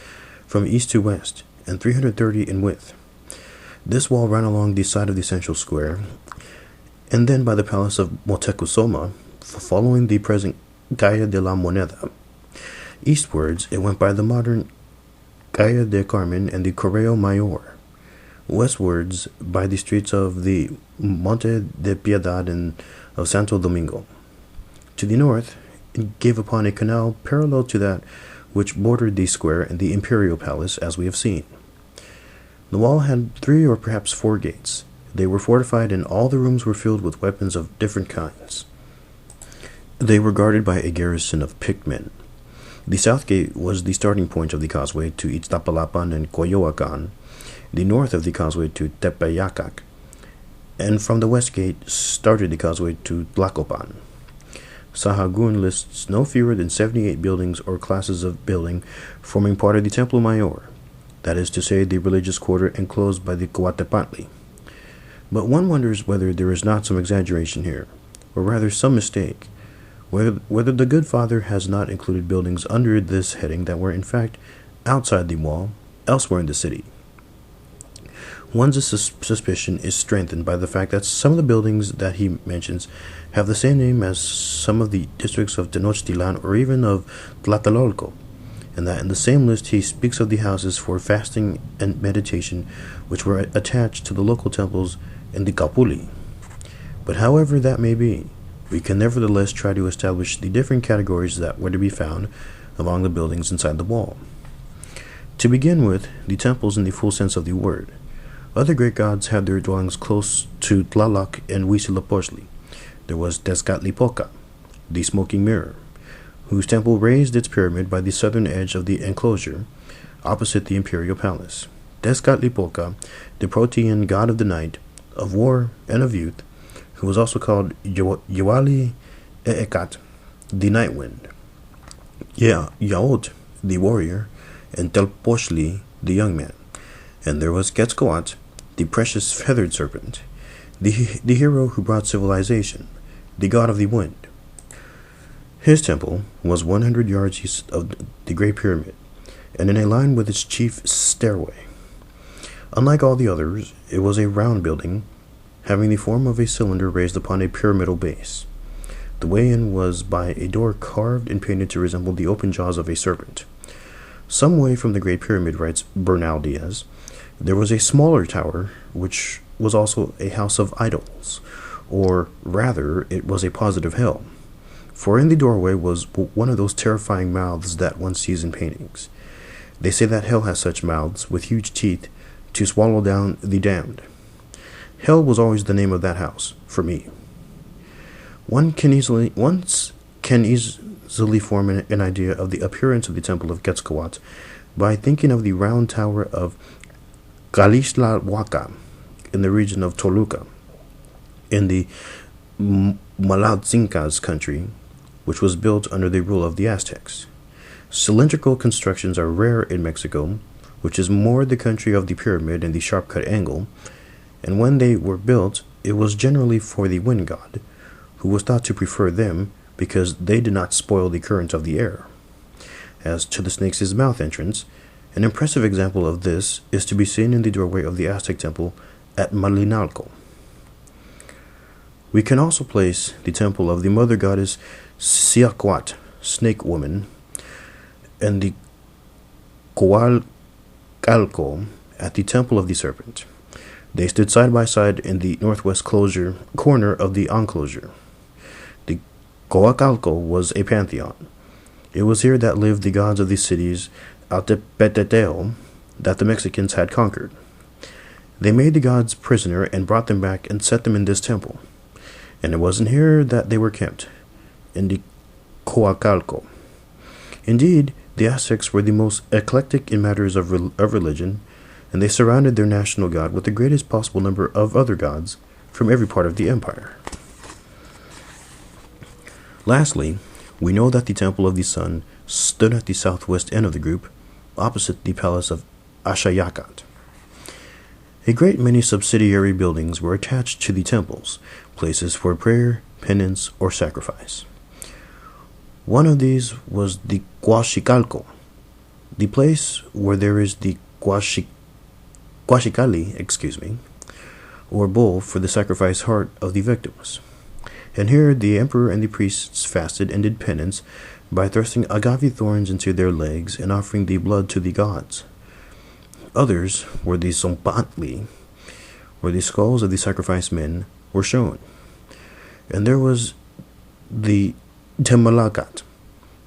from east to west and 330 in width. This wall ran along the side of the central square, and then by the palace of Moctezuma, following the present Calle de la Moneda. Eastwards, it went by the modern Calle de Carmen and the Correo Mayor. Westwards, by the streets of the Monte de Piedad and of Santo Domingo. To the north, it gave upon a canal parallel to that which bordered the square and the imperial palace, as we have seen. The wall had 3 or perhaps 4 gates. They were fortified, and all the rooms were filled with weapons of different kinds. They were guarded by a garrison of picked men. The south gate was the starting point of the causeway to Iztapalapan and Coyoacan, the north of the causeway to Tepeyacac, and from the west gate started the causeway to Tlacopan. Sahagun lists no fewer than 78 buildings or classes of building forming part of the Templo Mayor, that is to say, the religious quarter enclosed by the Coatepatli. But one wonders whether there is not some exaggeration here, or rather some mistake, whether the good father has not included buildings under this heading that were in fact outside the wall, elsewhere in the city. One's suspicion is strengthened by the fact that some of the buildings that he mentions have the same name as some of the districts of Tenochtitlan or even of Tlatelolco, and that in the same list he speaks of the houses for fasting and meditation which were attached to the local temples in the Capuli. But however that may be, we can nevertheless try to establish the different categories that were to be found along the buildings inside the wall. To begin with, the temples in the full sense of the word. Other great gods had their dwellings close to Tlaloc and Huitzilopochtli. There was Tezcatlipoca, the smoking mirror, whose temple raised its pyramid by the southern edge of the enclosure, opposite the imperial palace. Tezcatlipoca, the Protean god of the night, of war, and of youth, who was also called Yoali Eekat, the night wind, Yaot, the warrior, and Telpochtli, the young man. And there was Quetzalcoatl, the precious feathered serpent, the hero who brought civilization, the god of the wind. His temple was 100 yards east of the Great Pyramid, and in a line with its chief stairway. Unlike all the others, it was a round building, having the form of a cylinder raised upon a pyramidal base. The way in was by a door carved and painted to resemble the open jaws of a serpent. Some way from the Great Pyramid, writes Bernal Diaz, there was a smaller tower, which was also a house of idols, or rather, it was a positive hell. For in the doorway was one of those terrifying mouths that one sees in paintings. They say that hell has such mouths, with huge teeth, to swallow down the damned. Hell was always the name of that house, for me. One can easily form an idea of the appearance of the Temple of Quetzalcoatl by thinking of the round tower of Calixtlahuaca in the region of Toluca, in the Malauzincas country, which was built under the rule of the Aztecs. Cylindrical constructions are rare in Mexico, which is more the country of the pyramid and the sharp-cut angle, and when they were built, it was generally for the wind god, who was thought to prefer them because they did not spoil the current of the air. As to the snake's mouth entrance, an impressive example of this is to be seen in the doorway of the Aztec temple at Malinalco. We can also place the temple of the mother goddess Ciacuat, snake woman, and the Coacalco at the temple of the serpent. They stood side by side in the northwest corner of the enclosure. The Coacalco was a pantheon. It was here that lived the gods of the cities Altepetl that the Mexicans had conquered. They made the gods prisoner and brought them back and set them in this temple. And it wasn't here that they were kept, in the Coacalco. Indeed, the Aztecs were the most eclectic in matters of religion, and they surrounded their national god with the greatest possible number of other gods from every part of the empire. Lastly, we know that the Temple of the Sun stood at the southwest end of the group, opposite the palace of Axayacat. A great many subsidiary buildings were attached to the temples, places for prayer, penance, or sacrifice. One of these was the Coachicalco, the place where there is the Coachicali, or bull for the sacrifice heart of the victims. And here the emperor and the priests fasted and did penance by thrusting agave thorns into their legs and offering the blood to the gods. Others were the Zompantli, where the skulls of the sacrificed men were shown. And there was the Temalacat,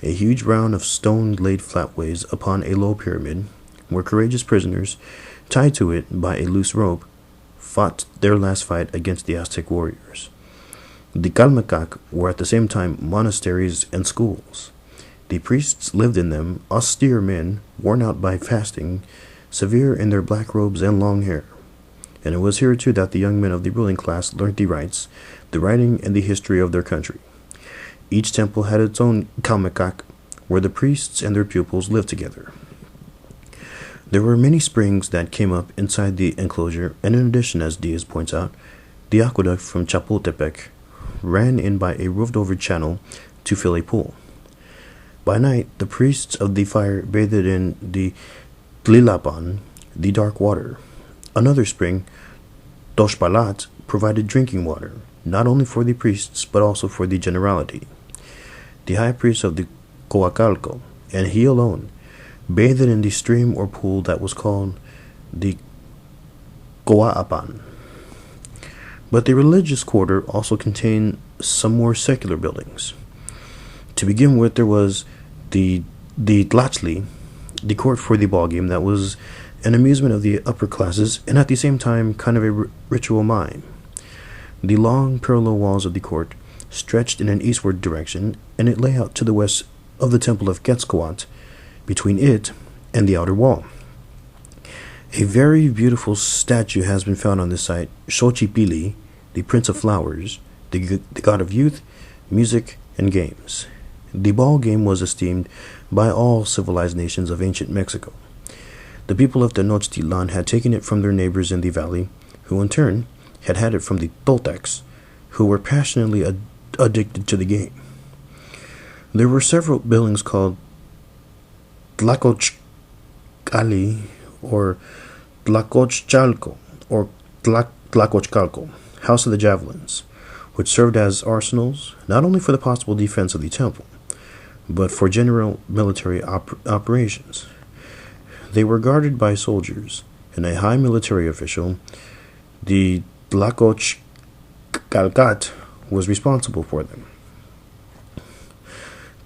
a huge round of stone laid flatways upon a low pyramid, where courageous prisoners, tied to it by a loose rope, fought their last fight against the Aztec warriors. The Calmecac were at the same time monasteries and schools. The priests lived in them, austere men, worn out by fasting, severe in their black robes and long hair. And it was here too that the young men of the ruling class learnt the rites, the writing, and the history of their country. Each temple had its own Calmecac, where the priests and their pupils lived together. There were many springs that came up inside the enclosure, and in addition, as Diaz points out, the aqueduct from Chapultepec ran in by a roofed-over channel to fill a pool. By night, the priests of the fire bathed in the Tlilapan, the dark water. Another spring, Toshpalat, provided drinking water, not only for the priests, but also for the generality. The high priest of the Coacalco, and he alone, bathed in the stream or pool that was called the Coaapan. But the religious quarter also contained some more secular buildings. To begin with, there was the Tlachtli, the court for the ball game that was an amusement of the upper classes and at the same time kind of a ritual mime. The long parallel walls of the court stretched in an eastward direction, and it lay out to the west of the temple of Quetzalcoatl, between it and the outer wall. A very beautiful statue has been found on this site, Xochipilli, the Prince of Flowers, the god of youth, music, and games. The ball game was esteemed by all civilized nations of ancient Mexico. The people of Tenochtitlan had taken it from their neighbors in the valley, who in turn had had it from the Toltecs, who were passionately addicted to the game. There were several buildings called Tlacochcali or Tlacochcalco or Tlacochcalco, House of the Javelins, which served as arsenals not only for the possible defense of the temple, but for general military operations. They were guarded by soldiers, and a high military official, the Tlacochcalcat, was responsible for them.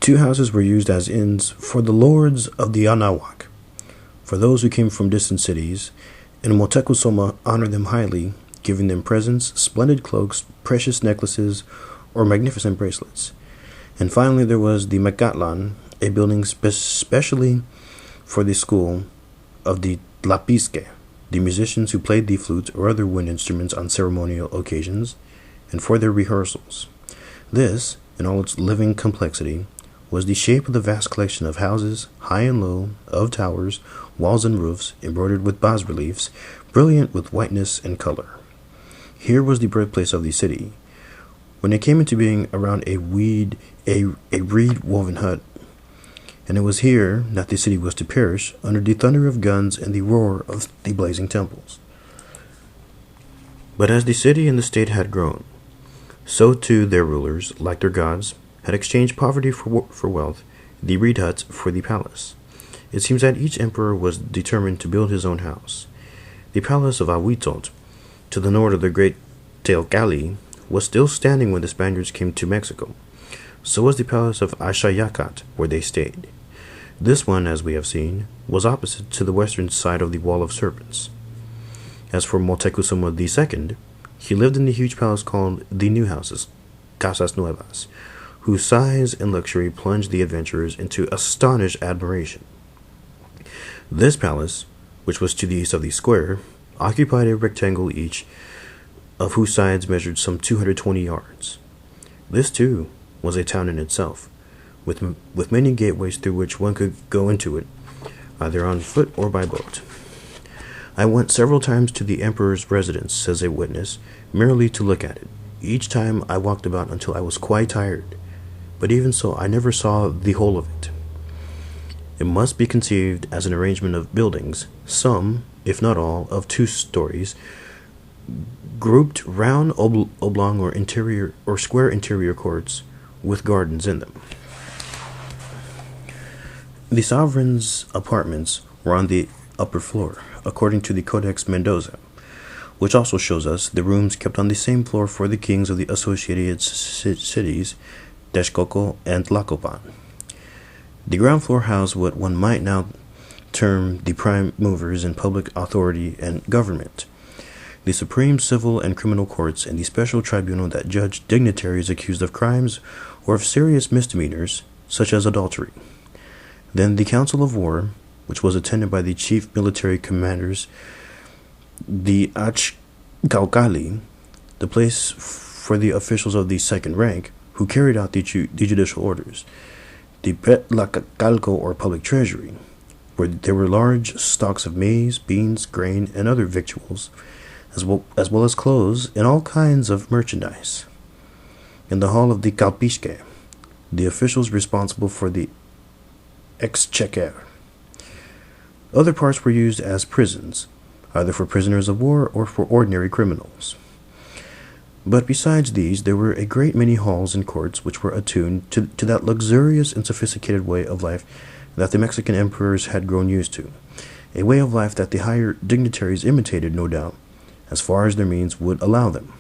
2 houses were used as inns for the lords of the Anahuac, for those who came from distant cities, and Motecuzoma honored them highly, giving them presents, splendid cloaks, precious necklaces, or magnificent bracelets. And finally there was the Macatlan, a building specially for the school of the Tlapisque, the musicians who played the flute or other wind instruments on ceremonial occasions, and for their rehearsals. This, in all its living complexity, was the shape of the vast collection of houses, high and low, of towers, walls and roofs, embroidered with bas-reliefs, brilliant with whiteness and color. Here was the birthplace of the city. When it came into being around a reed-woven hut, and it was here that the city was to perish under the thunder of guns and the roar of the blazing temples. But as the city and the state had grown, so too their rulers, like their gods, had exchanged poverty for wealth, the reed huts for the palace. It seems that each emperor was determined to build his own house. The palace of Ahuitot, to the north of the great Teocalli, was still standing when the Spaniards came to Mexico. So was the palace of Axayacat, where they stayed. This one, as we have seen, was opposite to the western side of the Wall of Serpents. As for Motecuzoma II, he lived in the huge palace called the New Houses, Casas Nuevas, whose size and luxury plunged the adventurers into astonished admiration. This palace, which was to the east of the square, occupied a rectangle each, of whose sides measured some 220 yards. This, too, was a town in itself, with many gateways through which one could go into it, either on foot or by boat. I went several times to the emperor's residence, says a witness, merely to look at it. Each time I walked about until I was quite tired, but even so I never saw the whole of it. It must be conceived as an arrangement of buildings, some, if not all, of 2 stories, grouped round oblong or interior or square interior courts with gardens in them. The sovereign's apartments were on the upper floor, according to the Codex Mendoza, which also shows us the rooms kept on the same floor for the kings of the associated cities, Texcoco and Tlacopan. The ground floor housed what one might now term the prime movers in public authority and government, the supreme civil and criminal courts, and the special tribunal that judged dignitaries accused of crimes or of serious misdemeanors, such as adultery. Then the Council of War, which was attended by the chief military commanders, the Axcalcali, the place for the officials of the second rank, who carried out the judicial orders, the Petlacalco or public treasury, where there were large stocks of maize, beans, grain, and other victuals, as well as clothes and all kinds of merchandise. In the hall of the Calpisque, the officials responsible for the exchequer. Other parts were used as prisons, either for prisoners of war or for ordinary criminals. But besides these, there were a great many halls and courts which were attuned to that luxurious and sophisticated way of life that the Mexican emperors had grown used to, a way of life that the higher dignitaries imitated, no doubt, as far as their means would allow them.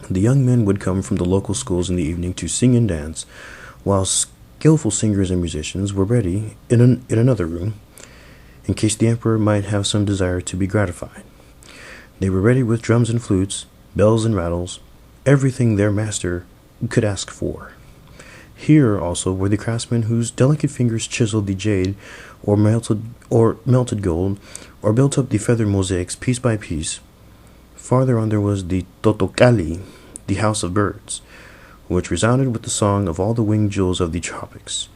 The young men would come from the local schools in the evening to sing and dance, while skillful singers and musicians were ready in another room, in case the emperor might have some desire to be gratified. They were ready with drums and flutes, bells and rattles, everything their master could ask for. Here also were the craftsmen whose delicate fingers chiseled the jade or melted gold, or built up the feather mosaics piece by piece. Farther on there was the Totocalli, the house of birds, which resounded with the song of all the winged jewels of the tropics.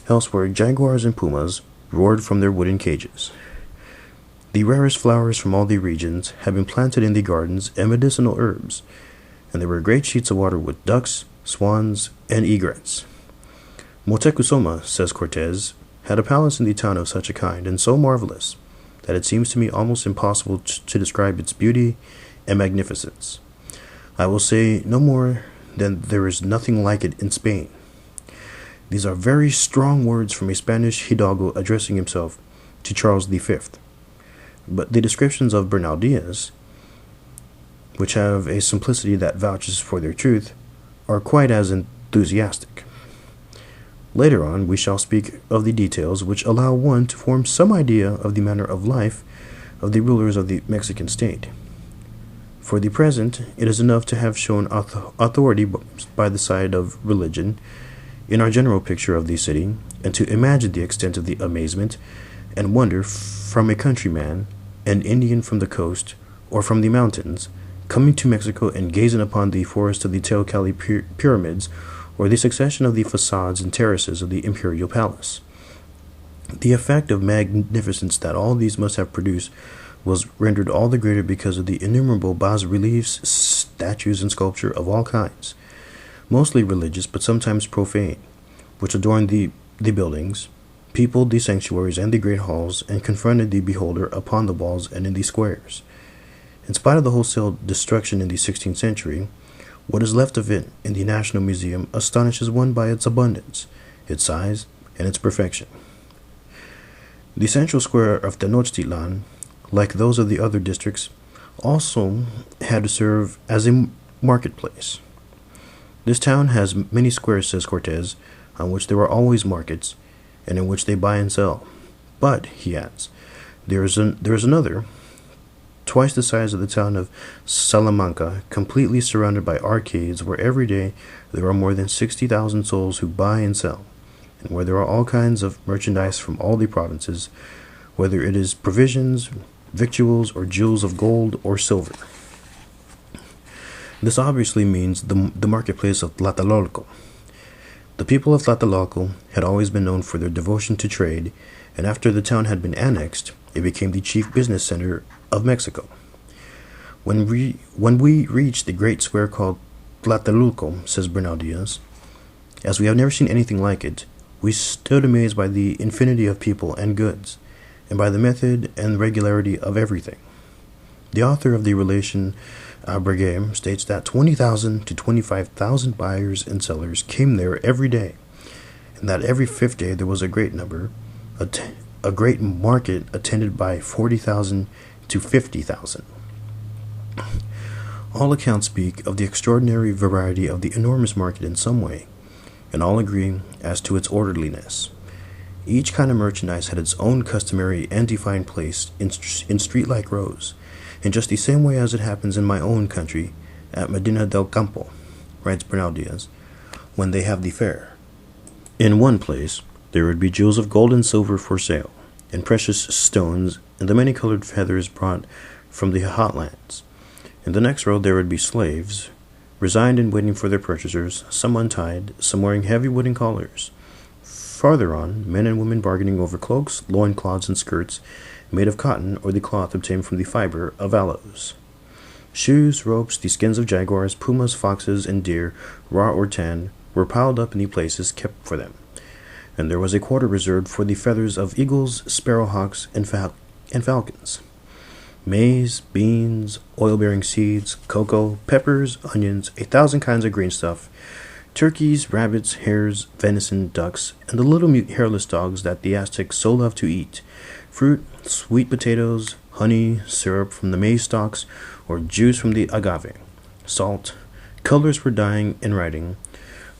Elsewhere, jaguars and pumas roared from their wooden cages. The rarest flowers from all the regions had been planted in the gardens and medicinal herbs, and there were great sheets of water with ducks, swans, and egrets. Moctezuma, says Cortez, had a palace in the town of such a kind, and so marvelous, that it seems to me almost impossible to describe its beauty and magnificence. I will say no more than there is nothing like it in Spain. These are very strong words from a Spanish hidalgo addressing himself to Charles V. But the descriptions of Bernal Diaz, which have a simplicity that vouches for their truth, are quite as enthusiastic. Later on, we shall speak of the details which allow one to form some idea of the manner of life of the rulers of the Mexican state. For the present, it is enough to have shown authority by the side of religion in our general picture of the city, and to imagine the extent of the amazement and wonder from a countryman, an Indian from the coast, or from the mountains, coming to Mexico and gazing upon the forest of the Teocalli pyramids, or the succession of the facades and terraces of the imperial palace. The effect of magnificence that all these must have produced was rendered all the greater because of the innumerable bas-reliefs, statues, and sculpture of all kinds, mostly religious but sometimes profane, which adorned the buildings, peopled the sanctuaries and the great halls, and confronted the beholder upon the walls and in the squares. In spite of the wholesale destruction in the 16th century, what is left of it in the National Museum astonishes one by its abundance, its size, and its perfection. The central square of Tenochtitlan, like those of the other districts, also had to serve as a marketplace. This town has many squares, says Cortez, on which there are always markets, and in which they buy and sell. But, he adds, there is another, twice the size of the town of Salamanca, completely surrounded by arcades, where every day there are more than 60,000 souls who buy and sell, and where there are all kinds of merchandise from all the provinces, whether it is provisions, victuals, or jewels of gold or silver. This obviously means the marketplace of Tlatelolco. The people of Tlatelolco had always been known for their devotion to trade, and after the town had been annexed, it became the chief business center of Mexico. When we reached the great square called Tlatelolco, says Bernal Diaz, as we have never seen anything like it, we stood amazed by the infinity of people and goods, and by the method and regularity of everything. The author of the relation Breguet states that 20,000 to 25,000 buyers and sellers came there every day, and that every fifth day there was a great market attended by 40,000 to 50,000. All accounts speak of the extraordinary variety of the enormous market in some way, and all agree as to its orderliness. Each kind of merchandise had its own customary and defined place in street-like rows, in just the same way as it happens in my own country, at Medina del Campo, writes Bernal Diaz, when they have the fair. In one place, there would be jewels of gold and silver for sale, and precious stones, and the many-colored feathers brought from the hot lands. In the next row there would be slaves, resigned and waiting for their purchasers, some untied, some wearing heavy wooden collars. Farther on, men and women bargaining over cloaks, loincloths, and skirts made of cotton or the cloth obtained from the fiber of aloes. Shoes, ropes, the skins of jaguars, pumas, foxes, and deer, raw or tanned, were piled up in the places kept for them, and there was a quarter reserved for the feathers of eagles, sparrowhawks, and falcons. Maize, beans, oil-bearing seeds, cocoa, peppers, onions, 1,000 kinds of green stuff, turkeys, rabbits, hares, venison, ducks, and the little mute hairless dogs that the Aztecs so loved to eat, fruit, sweet potatoes, honey, syrup from the maize stalks, or juice from the agave, salt, colors for dyeing and writing,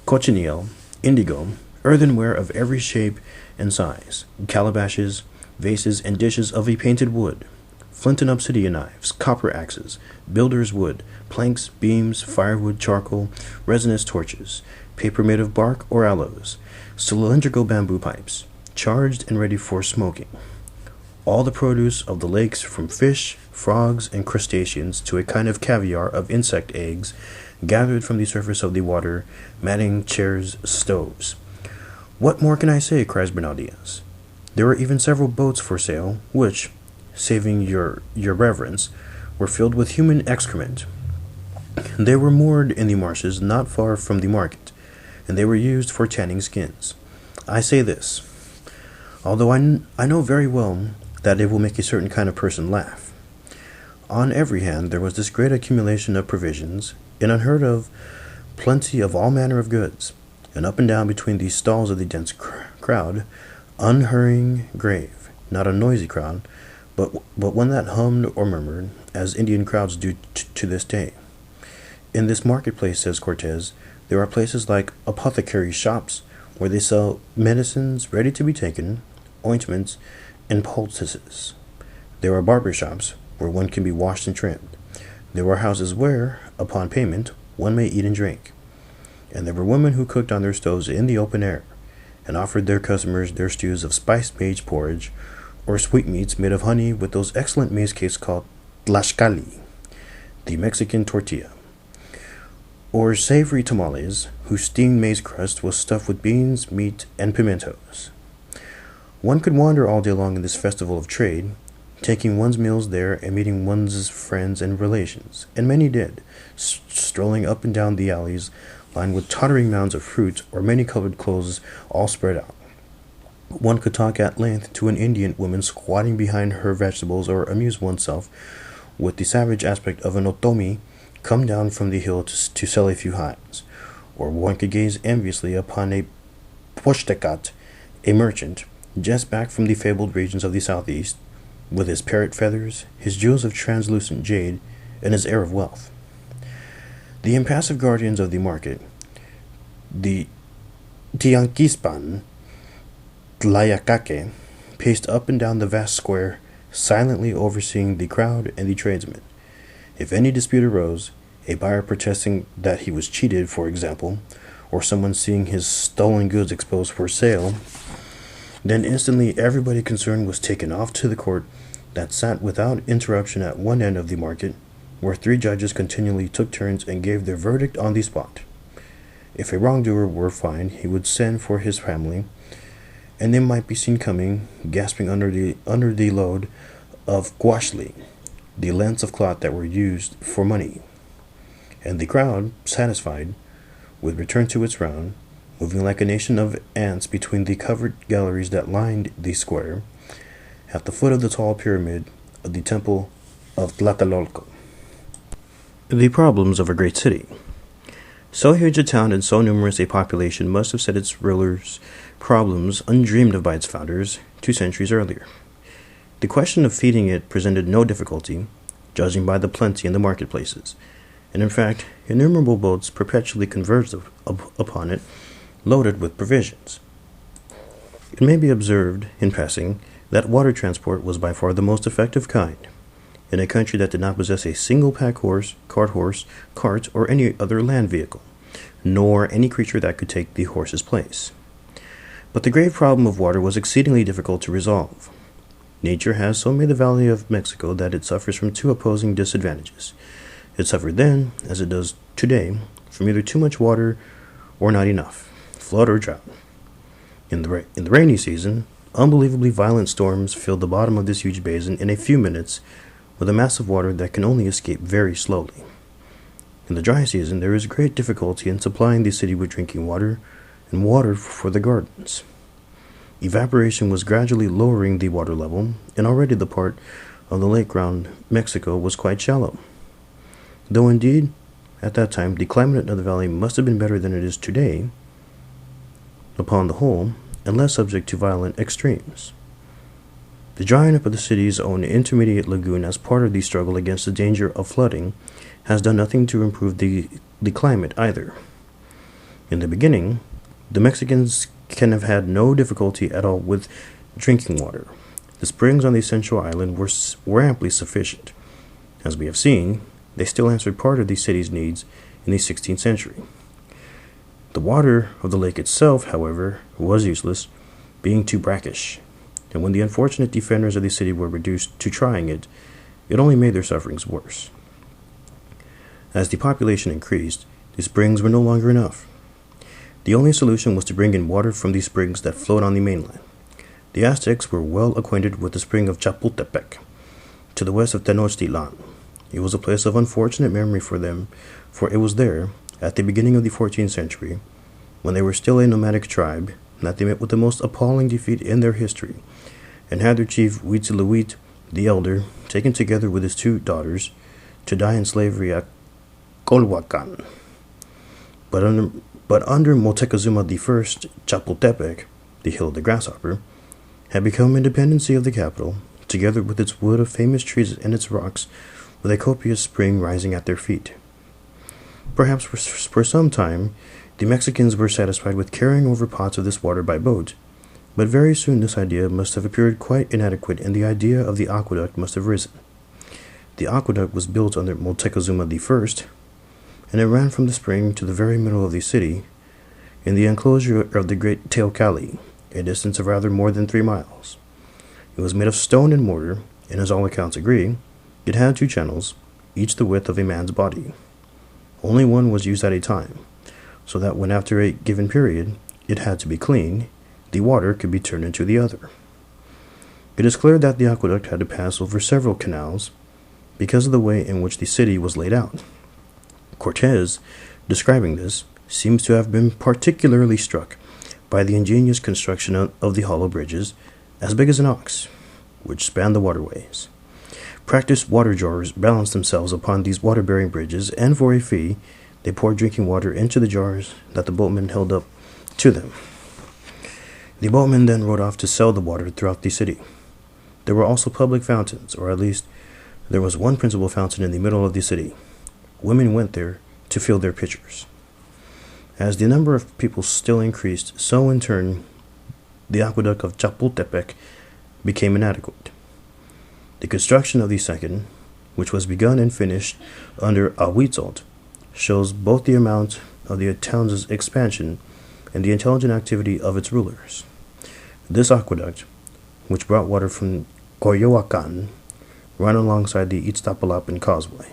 cochineal, indigo, earthenware of every shape and size, calabashes, vases, and dishes of a painted wood, flint and obsidian knives, copper axes, builder's wood, planks, beams, firewood, charcoal, resinous torches, paper made of bark or aloes, cylindrical bamboo pipes, charged and ready for smoking. All the produce of the lakes, from fish, frogs, and crustaceans to a kind of caviar of insect eggs, gathered from the surface of the water, matting, chairs, stoves. What more can I say? Cries Bernal Diaz. There were even several boats for sale, which, saving your reverence, were filled with human excrement. They were moored in the marshes not far from the market, and they were used for tanning skins. I say this, although I know very well that it will make a certain kind of person laugh. On every hand there was this great accumulation of provisions, an unheard of plenty of all manner of goods, and up and down between these stalls of the dense crowd, unhurrying grave, not a noisy crowd, but one that hummed or murmured, as Indian crowds do to this day. In this marketplace, says Cortez, there are places like apothecary shops, where they sell medicines ready to be taken, ointments, and poultices. There are barber shops, where one can be washed and trimmed. There are houses where, upon payment, one may eat and drink. And there were women who cooked on their stoves in the open air, and offered their customers their stews of spiced maize porridge, or sweetmeats made of honey with those excellent maize cakes called tlaxcali, the Mexican tortilla, or savory tamales, whose steamed maize crust was stuffed with beans, meat, and pimentos. One could wander all day long in this festival of trade, taking one's meals there and meeting one's friends and relations, and many did, strolling up and down the alleys lined with tottering mounds of fruit or many-colored clothes all spread out. One could talk at length to an Indian woman squatting behind her vegetables, or amuse oneself with the savage aspect of an otomi come down from the hill to sell a few hides, or one could gaze enviously upon a postecat, a merchant, just back from the fabled regions of the southeast, with his parrot feathers, his jewels of translucent jade, and his air of wealth. The impassive guardians of the market, the Tianquispan, Tlayacaque, paced up and down the vast square, silently overseeing the crowd and the tradesmen. If any dispute arose, a buyer protesting that he was cheated, for example, or someone seeing his stolen goods exposed for sale, then instantly everybody concerned was taken off to the court that sat without interruption at one end of the market, where 3 judges continually took turns and gave their verdict on the spot. If a wrongdoer were fined, he would send for his family, and they might be seen coming, gasping under the load of guachli, the lengths of cloth that were used for money. And the crowd, satisfied, would return to its round, moving like a nation of ants between the covered galleries that lined the square, at the foot of the tall pyramid of the temple of Tlatelolco. The problems of a great city. So huge a town and so numerous a population must have set its rulers problems undreamed of by its founders 2 centuries earlier. The question of feeding it presented no difficulty, judging by the plenty in the marketplaces, and in fact, innumerable boats perpetually converged upon it, loaded with provisions. It may be observed, in passing, that water transport was by far the most effective kind, in a country that did not possess a single pack horse, cart, or any other land vehicle, nor any creature that could take the horse's place. But the grave problem of water was exceedingly difficult to resolve. Nature has so made the Valley of Mexico that it suffers from 2 opposing disadvantages. It suffered then, as it does today, from either too much water or not enough, flood or drought. In the rainy season, unbelievably violent storms filled the bottom of this huge basin in a few minutes with a mass of water that can only escape very slowly. In the dry season, there is great difficulty in supplying the city with drinking water and water for the gardens. Evaporation was gradually lowering the water level, and already the part of the lake round Mexico was quite shallow. Though indeed, at that time, the climate of the valley must have been better than it is today, upon the whole, and less subject to violent extremes. The drying up of the city's own intermediate lagoon as part of the struggle against the danger of flooding has done nothing to improve the climate either. In the beginning, the Mexicans can have had no difficulty at all with drinking water. The springs on the central island were amply sufficient. As we have seen, they still answered part of the city's needs in the 16th century. The water of the lake itself, however, was useless, being too brackish, and when the unfortunate defenders of the city were reduced to trying it, it only made their sufferings worse. As the population increased, the springs were no longer enough. The only solution was to bring in water from the springs that flowed on the mainland. The Aztecs were well acquainted with the spring of Chapultepec, to the west of Tenochtitlan. It was a place of unfortunate memory for them, for it was there, at the beginning of the 14th century, when they were still a nomadic tribe, that they met with the most appalling defeat in their history, and had their chief Huitzilopochtli the Elder taken together with his 2 daughters to die in slavery at Colhuacan. But under Moctezuma I, Chapultepec, the Hill of the Grasshopper, had become independency of the capital, together with its wood of famous trees and its rocks, with a copious spring rising at their feet. Perhaps for some time, the Mexicans were satisfied with carrying over pots of this water by boat, but very soon this idea must have appeared quite inadequate, and the idea of the aqueduct must have risen. The aqueduct was built under Moctezuma I, and it ran from the spring to the very middle of the city, in the enclosure of the great Teocalli, a distance of rather more than 3 miles. It was made of stone and mortar, and as all accounts agree, it had 2 channels, each the width of a man's body. Only one was used at a time, so that when after a given period it had to be cleaned, the water could be turned into the other. It is clear that the aqueduct had to pass over several canals because of the way in which the city was laid out. Cortes, describing this, seems to have been particularly struck by the ingenious construction of the hollow bridges, as big as an ox, which spanned the waterways. Practiced water jars balanced themselves upon these water-bearing bridges, and for a fee, they poured drinking water into the jars that the boatmen held up to them. The boatmen then rowed off to sell the water throughout the city. There were also public fountains, or at least there was one principal fountain in the middle of the city. Women went there to fill their pitchers. As the number of people still increased, so in turn the aqueduct of Chapultepec became inadequate. The construction of the second, which was begun and finished under Huitzilopochtli, shows both the amount of the town's expansion and the intelligent activity of its rulers. This aqueduct, which brought water from Coyoacan, ran alongside the Iztapalapan causeway.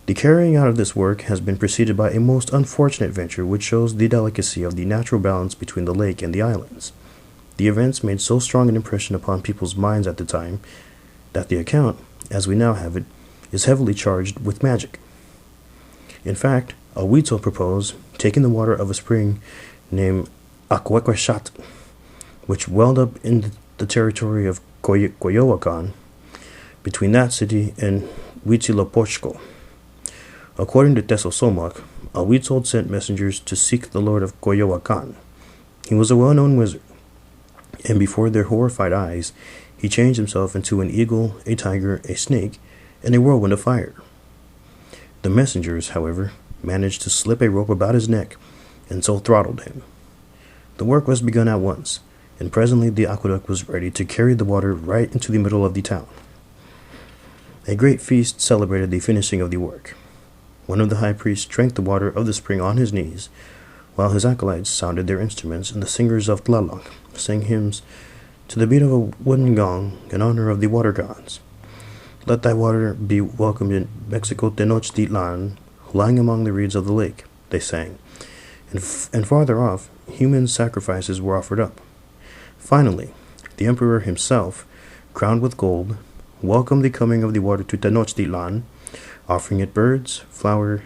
The carrying out of this work has been preceded by a most unfortunate venture which shows the delicacy of the natural balance between the lake and the islands. The events made so strong an impression upon people's minds at the time that the account, as we now have it, is heavily charged with magic. In fact, Huitzilopochtli proposed taking the water of a spring named Aquequechat, which welled up in the territory of Coyoacan, between that city and Huitzilopochtli. According to Tesosomoc, Huitzilopochtli sent messengers to seek the lord of Coyoacan. He was a well-known wizard, and before their horrified eyes, he changed himself into an eagle, a tiger, a snake, and a whirlwind of fire. The messengers, however, managed to slip a rope about his neck, and so throttled him. The work was begun at once, and presently the aqueduct was ready to carry the water right into the middle of the town. A great feast celebrated the finishing of the work. One of the high priests drank the water of the spring on his knees, while his acolytes sounded their instruments, and the singers of Tlaloc sang hymns to the beat of a wooden gong in honor of the water gods. Let thy water be welcomed in Mexico Tenochtitlan, lying among the reeds of the lake, they sang, and farther off, human sacrifices were offered up. Finally, the emperor himself, crowned with gold, welcomed the coming of the water to Tenochtitlan, offering it birds, flowers,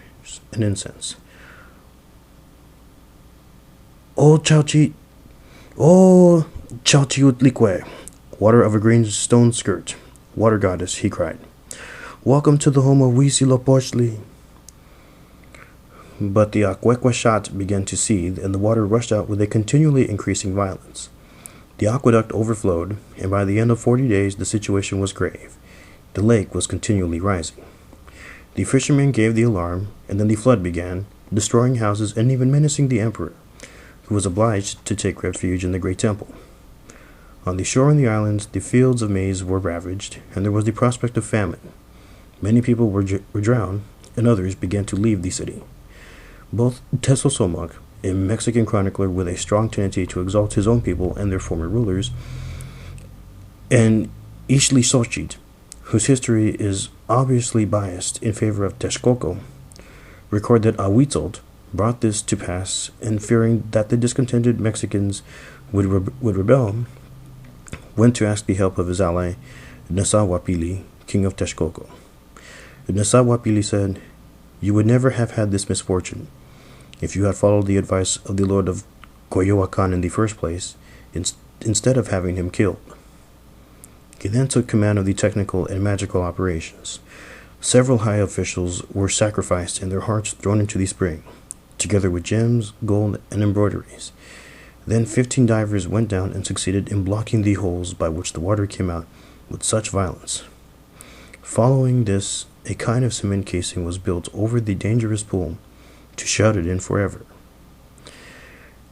and incense. O Chauchiutlique, water of a green stone skirt, water goddess, he cried, welcome to the home of Huitzilopochtli. But the Aquequechat began to seethe, and the water rushed out with a continually increasing violence. The aqueduct overflowed, and by the end of 40 days the situation was grave. The lake was continually rising. The fishermen gave the alarm, and then the flood began, destroying houses and even menacing the emperor, who was obliged to take refuge in the great temple. On the shore and the islands, the fields of maize were ravaged, and there was the prospect of famine. Many people were drowned, and others began to leave the city. Both Tesosomoc, a Mexican chronicler with a strong tendency to exalt his own people and their former rulers, and Ixtlilxochitl, whose history is obviously biased in favor of Texcoco, record that Huitzilopochtli brought this to pass, and fearing that the discontented Mexicans would rebel, went to ask the help of his ally Nezahualcóyotl, king of Texcoco. Nezahualcóyotl said, "You would never have had this misfortune if you had followed the advice of the lord of Coyoacan in the first place, instead of having him killed. He then took command of the technical and magical operations. Several high officials were sacrificed and their hearts thrown into the spring, together with gems, gold, and embroideries. Then 15 divers went down and succeeded in blocking the holes by which the water came out with such violence. Following this, a kind of cement casing was built over the dangerous pool to shut it in forever.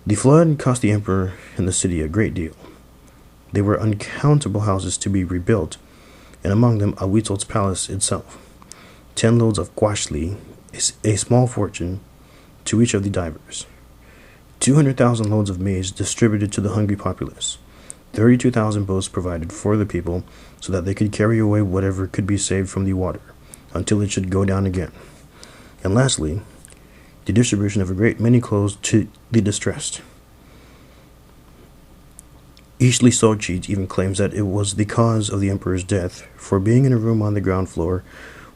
The flood cost the emperor and the city a great deal. There were uncountable houses to be rebuilt, and among them Ahuitzot's palace itself. 10 loads of quashli, a small fortune, to each of the divers. 200,000 loads of maize distributed to the hungry populace. 32,000 boats provided for the people so that they could carry away whatever could be saved from the water until it should go down again. And lastly, the distribution of a great many clothes to the distressed. Ishli Sochit even claims that it was the cause of the emperor's death for being in a room on the ground floor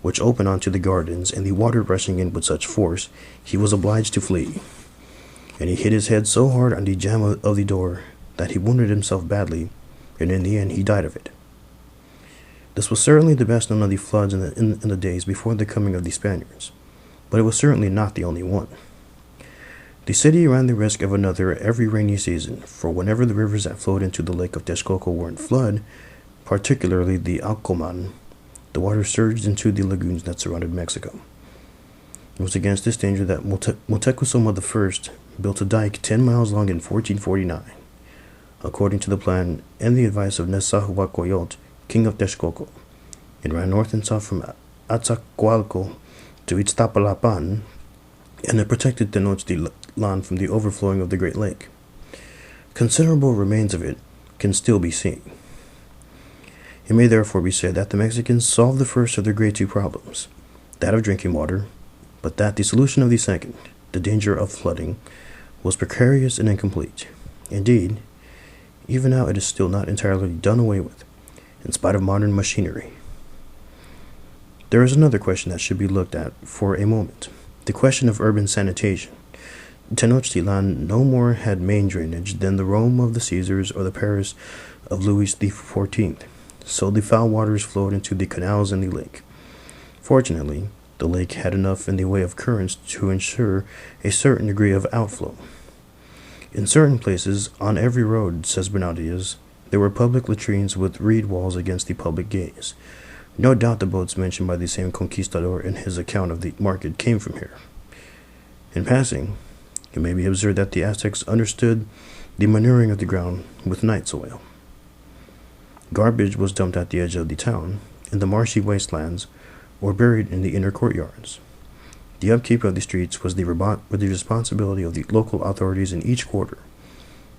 which opened onto the gardens, and the water rushing in with such force, he was obliged to flee. And he hit his head so hard on the jamb of the door that he wounded himself badly, and in the end he died of it. This was certainly the best known of the floods in the days before the coming of the Spaniards, but it was certainly not the only one. The city ran the risk of another every rainy season, for whenever the rivers that flowed into the lake of Texcoco were in flood, particularly the Alcoman, the water surged into the lagoons that surrounded Mexico. It was against this danger that Moctezuma I built a dike 10 miles long in 1449, according to the plan and the advice of Nezahualcóyotl, king of Texcoco. It ran north and south from Atzacoalco to Iztapalapan, and it protected Tenochtitlan from the overflowing of the Great Lake. Considerable remains of it can still be seen. It may therefore be said that the Mexicans solved the first of their great two problems, that of drinking water, but that the solution of the second, the danger of flooding, was precarious and incomplete. Indeed, even now it is still not entirely done away with, in spite of modern machinery. There is another question that should be looked at for a moment, the question of urban sanitation. Tenochtitlan no more had main drainage than the Rome of the Caesars or the Paris of Louis XIV, so the foul waters flowed into the canals and the lake. Fortunately, the lake had enough in the way of currents to ensure a certain degree of outflow. In certain places, on every road, says Bernardius, there were public latrines with reed walls against the public gaze. No doubt the boats mentioned by the same conquistador in his account of the market came from here. In passing, it may be observed that the Aztecs understood the manuring of the ground with night soil. Garbage was dumped at the edge of the town, in the marshy wastelands, or buried in the inner courtyards. The upkeep of the streets was the responsibility of the local authorities in each quarter,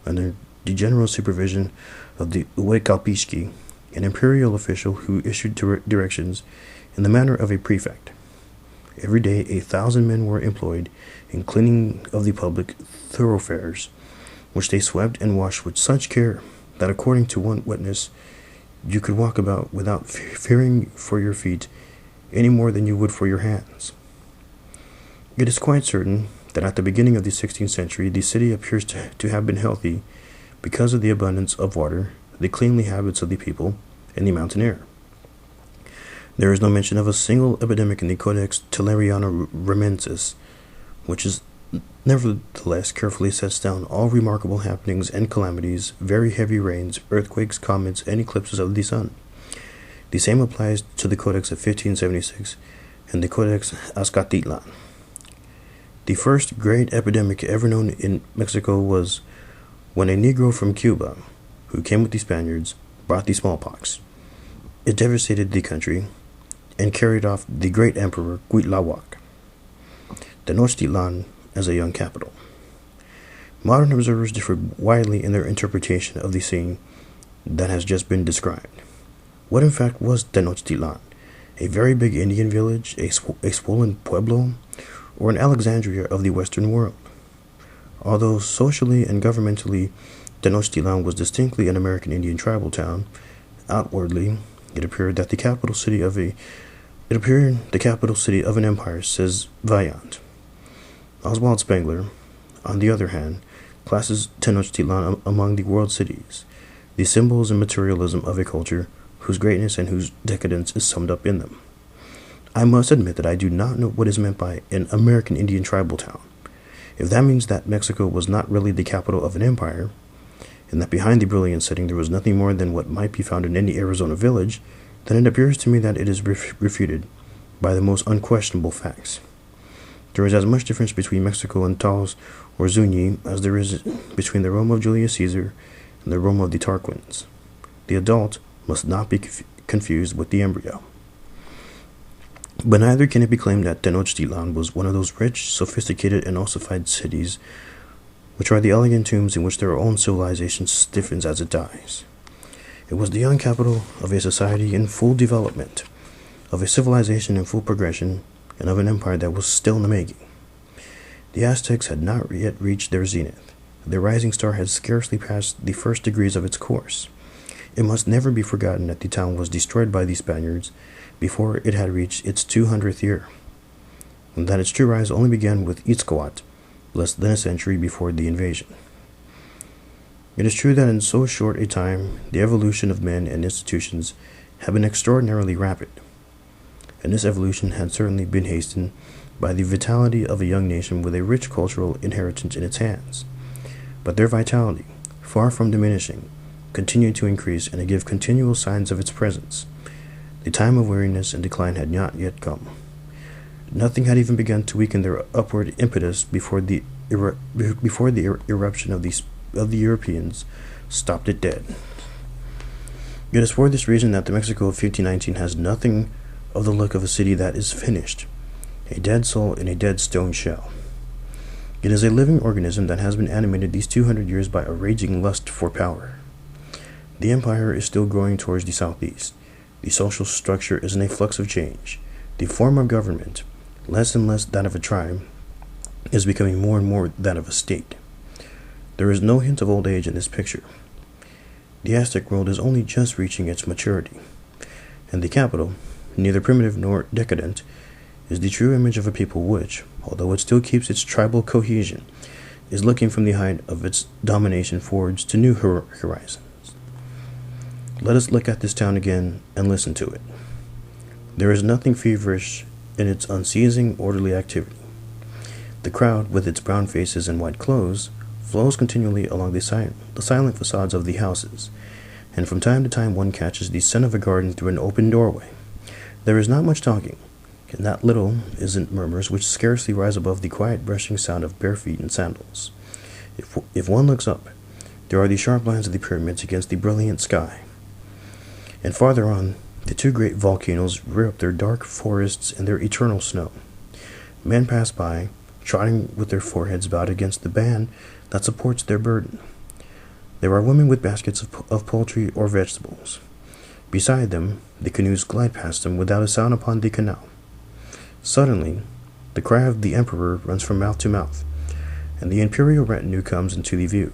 under the general supervision of the Uecalpixki, an imperial official who issued directions in the manner of a prefect. Every day 1,000 men were employed in cleaning of the public thoroughfares, which they swept and washed with such care that, according to one witness, you could walk about without fearing for your feet any more than you would for your hands. It is quite certain that at the beginning of the 16th century the city appears to have been healthy because of the abundance of water, the cleanly habits of the people, and the mountain air. There is no mention of a single epidemic in the Codex Telleriano-Ramensis, which is nevertheless carefully sets down all remarkable happenings and calamities, very heavy rains, earthquakes, comets, and eclipses of the sun. The same applies to the Codex of 1576 and the Codex Azcatitlan. The first great epidemic ever known in Mexico was when a Negro from Cuba, who came with the Spaniards, brought the smallpox. It devastated the country and carried off the great emperor Cuitlahuac, Tenochtitlan, as a young capital. Modern observers differ widely in their interpretation of the scene that has just been described. What in fact was Tenochtitlan? A very big Indian village, a swollen pueblo, or an Alexandria of the Western world? Although socially and governmentally Tenochtitlan was distinctly an American Indian tribal town, outwardly it appeared the capital city of an empire, says Vaillant. Oswald Spengler, on the other hand, classes Tenochtitlan among the world cities, the symbols and materialism of a culture whose greatness and whose decadence is summed up in them. I must admit that I do not know what is meant by an American Indian tribal town. If that means that Mexico was not really the capital of an empire, and that behind the brilliant setting there was nothing more than what might be found in any Arizona village, then it appears to me that it is refuted by the most unquestionable facts. There is as much difference between Mexico and Taos or Zuni as there is between the Rome of Julius Caesar and the Rome of the Tarquins. The adult must not be confused with the embryo. But neither can it be claimed that Tenochtitlan was one of those rich, sophisticated, and ossified cities which are the elegant tombs in which their own civilization stiffens as it dies. It was the young capital of a society in full development, of a civilization in full progression, and of an empire that was still in the making. The Aztecs had not yet reached their zenith. Their rising star had scarcely passed the first degrees of its course. It must never be forgotten that the town was destroyed by the Spaniards before it had reached its 200th year, and that its true rise only began with Itzcoatl, less than a century before the invasion. It is true that in so short a time the evolution of men and institutions had been extraordinarily rapid, and this evolution had certainly been hastened by the vitality of a young nation with a rich cultural inheritance in its hands. But their vitality, far from diminishing, continued to increase and to give continual signs of its presence. The time of weariness and decline had not yet come. Nothing had even begun to weaken their upward impetus before the eruption of the Europeans stopped it dead. It is for this reason that the Mexico of 1519 has nothing of the look of a city that is finished, a dead soul in a dead stone shell. It is a living organism that has been animated these 200 years by a raging lust for power. The empire is still growing towards the southeast. The social structure is in a flux of change. The form of government, less and less that of a tribe, is becoming more and more that of a state. There is no hint of old age in this picture. The Aztec world is only just reaching its maturity, and the capital, neither primitive nor decadent, is the true image of a people which, although it still keeps its tribal cohesion, is looking from the height of its domination forwards to new horizons. Let us look at this town again and listen to it. There is nothing feverish in its unceasing, orderly activity. The crowd, with its brown faces and white clothes, flows continually along the silent facades of the houses, and from time to time one catches the scent of a garden through an open doorway. There is not much talking, and that little is in murmurs which scarcely rise above the quiet brushing sound of bare feet and sandals. If one looks up, there are the sharp lines of the pyramids against the brilliant sky, and farther on, the two great volcanoes rear up their dark forests and their eternal snow. Men pass by, trotting with their foreheads bowed against the band that supports their burden. There are women with baskets of poultry or vegetables. Beside them, the canoes glide past them without a sound upon the canal. Suddenly, the cry of the emperor runs from mouth to mouth, and the imperial retinue comes into the view.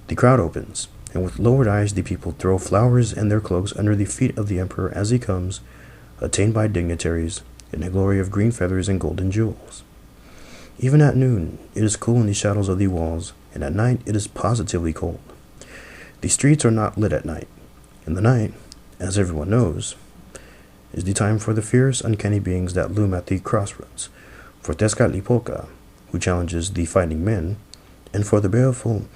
The crowd opens, and with lowered eyes the people throw flowers and their cloaks under the feet of the emperor as he comes, attained by dignitaries, in a glory of green feathers and golden jewels. Even at noon, it is cool in the shadows of the walls, and at night it is positively cold. The streets are not lit at night, and the night, as everyone knows, is the time for the fierce, uncanny beings that loom at the crossroads, for Tezcatlipoca, who challenges the fighting men, and for the baleful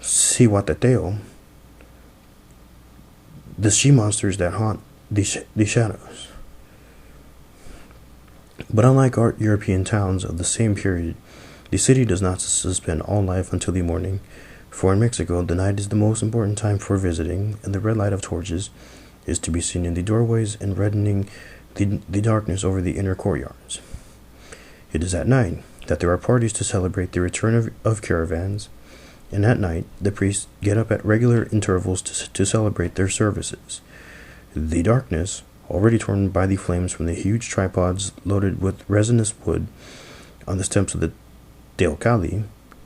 Cihuateteo, the she-monsters that haunt the shadows. But unlike our European towns of the same period, the city does not suspend all life until the morning, for in Mexico the night is the most important time for visiting, and the red light of torches is to be seen in the doorways and reddening the darkness over the inner courtyards. It is at night that there are parties to celebrate the return of caravans, and at night the priests get up at regular intervals to celebrate their services. The darkness, already torn by the flames from the huge tripods loaded with resinous wood on the steps of the teocalli,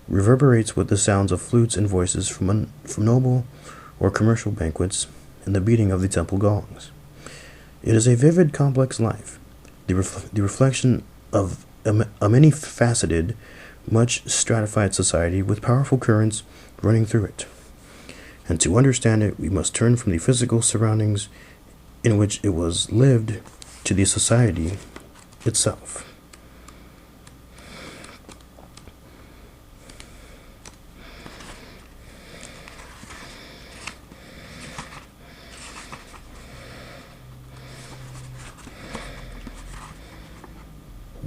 reverberates with the sounds of flutes and voices from noble or commercial banquets and the beating of the temple gongs. It is a vivid, complex life, the reflection of a many-faceted, much stratified society with powerful currents running through it. And to understand it, we must turn from the physical surroundings in which it was lived to the society itself.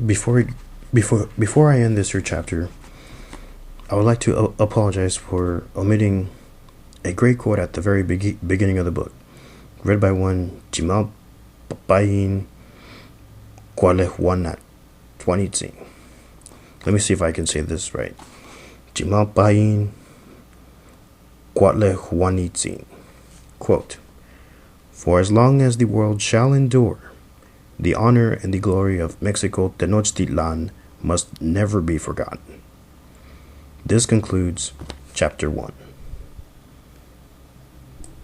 Before I end this here chapter, I would like to apologize for omitting a great quote at the very beginning of the book, read by one Jimal Bayin Kwalehuanat Twanitzi. Let me see if I can say this right. Jimal Bayin Kwalehuanitzi. Quote, "For as long as the world shall endure, the honor and the glory of Mexico Tenochtitlan must never be forgotten." This concludes Chapter 1.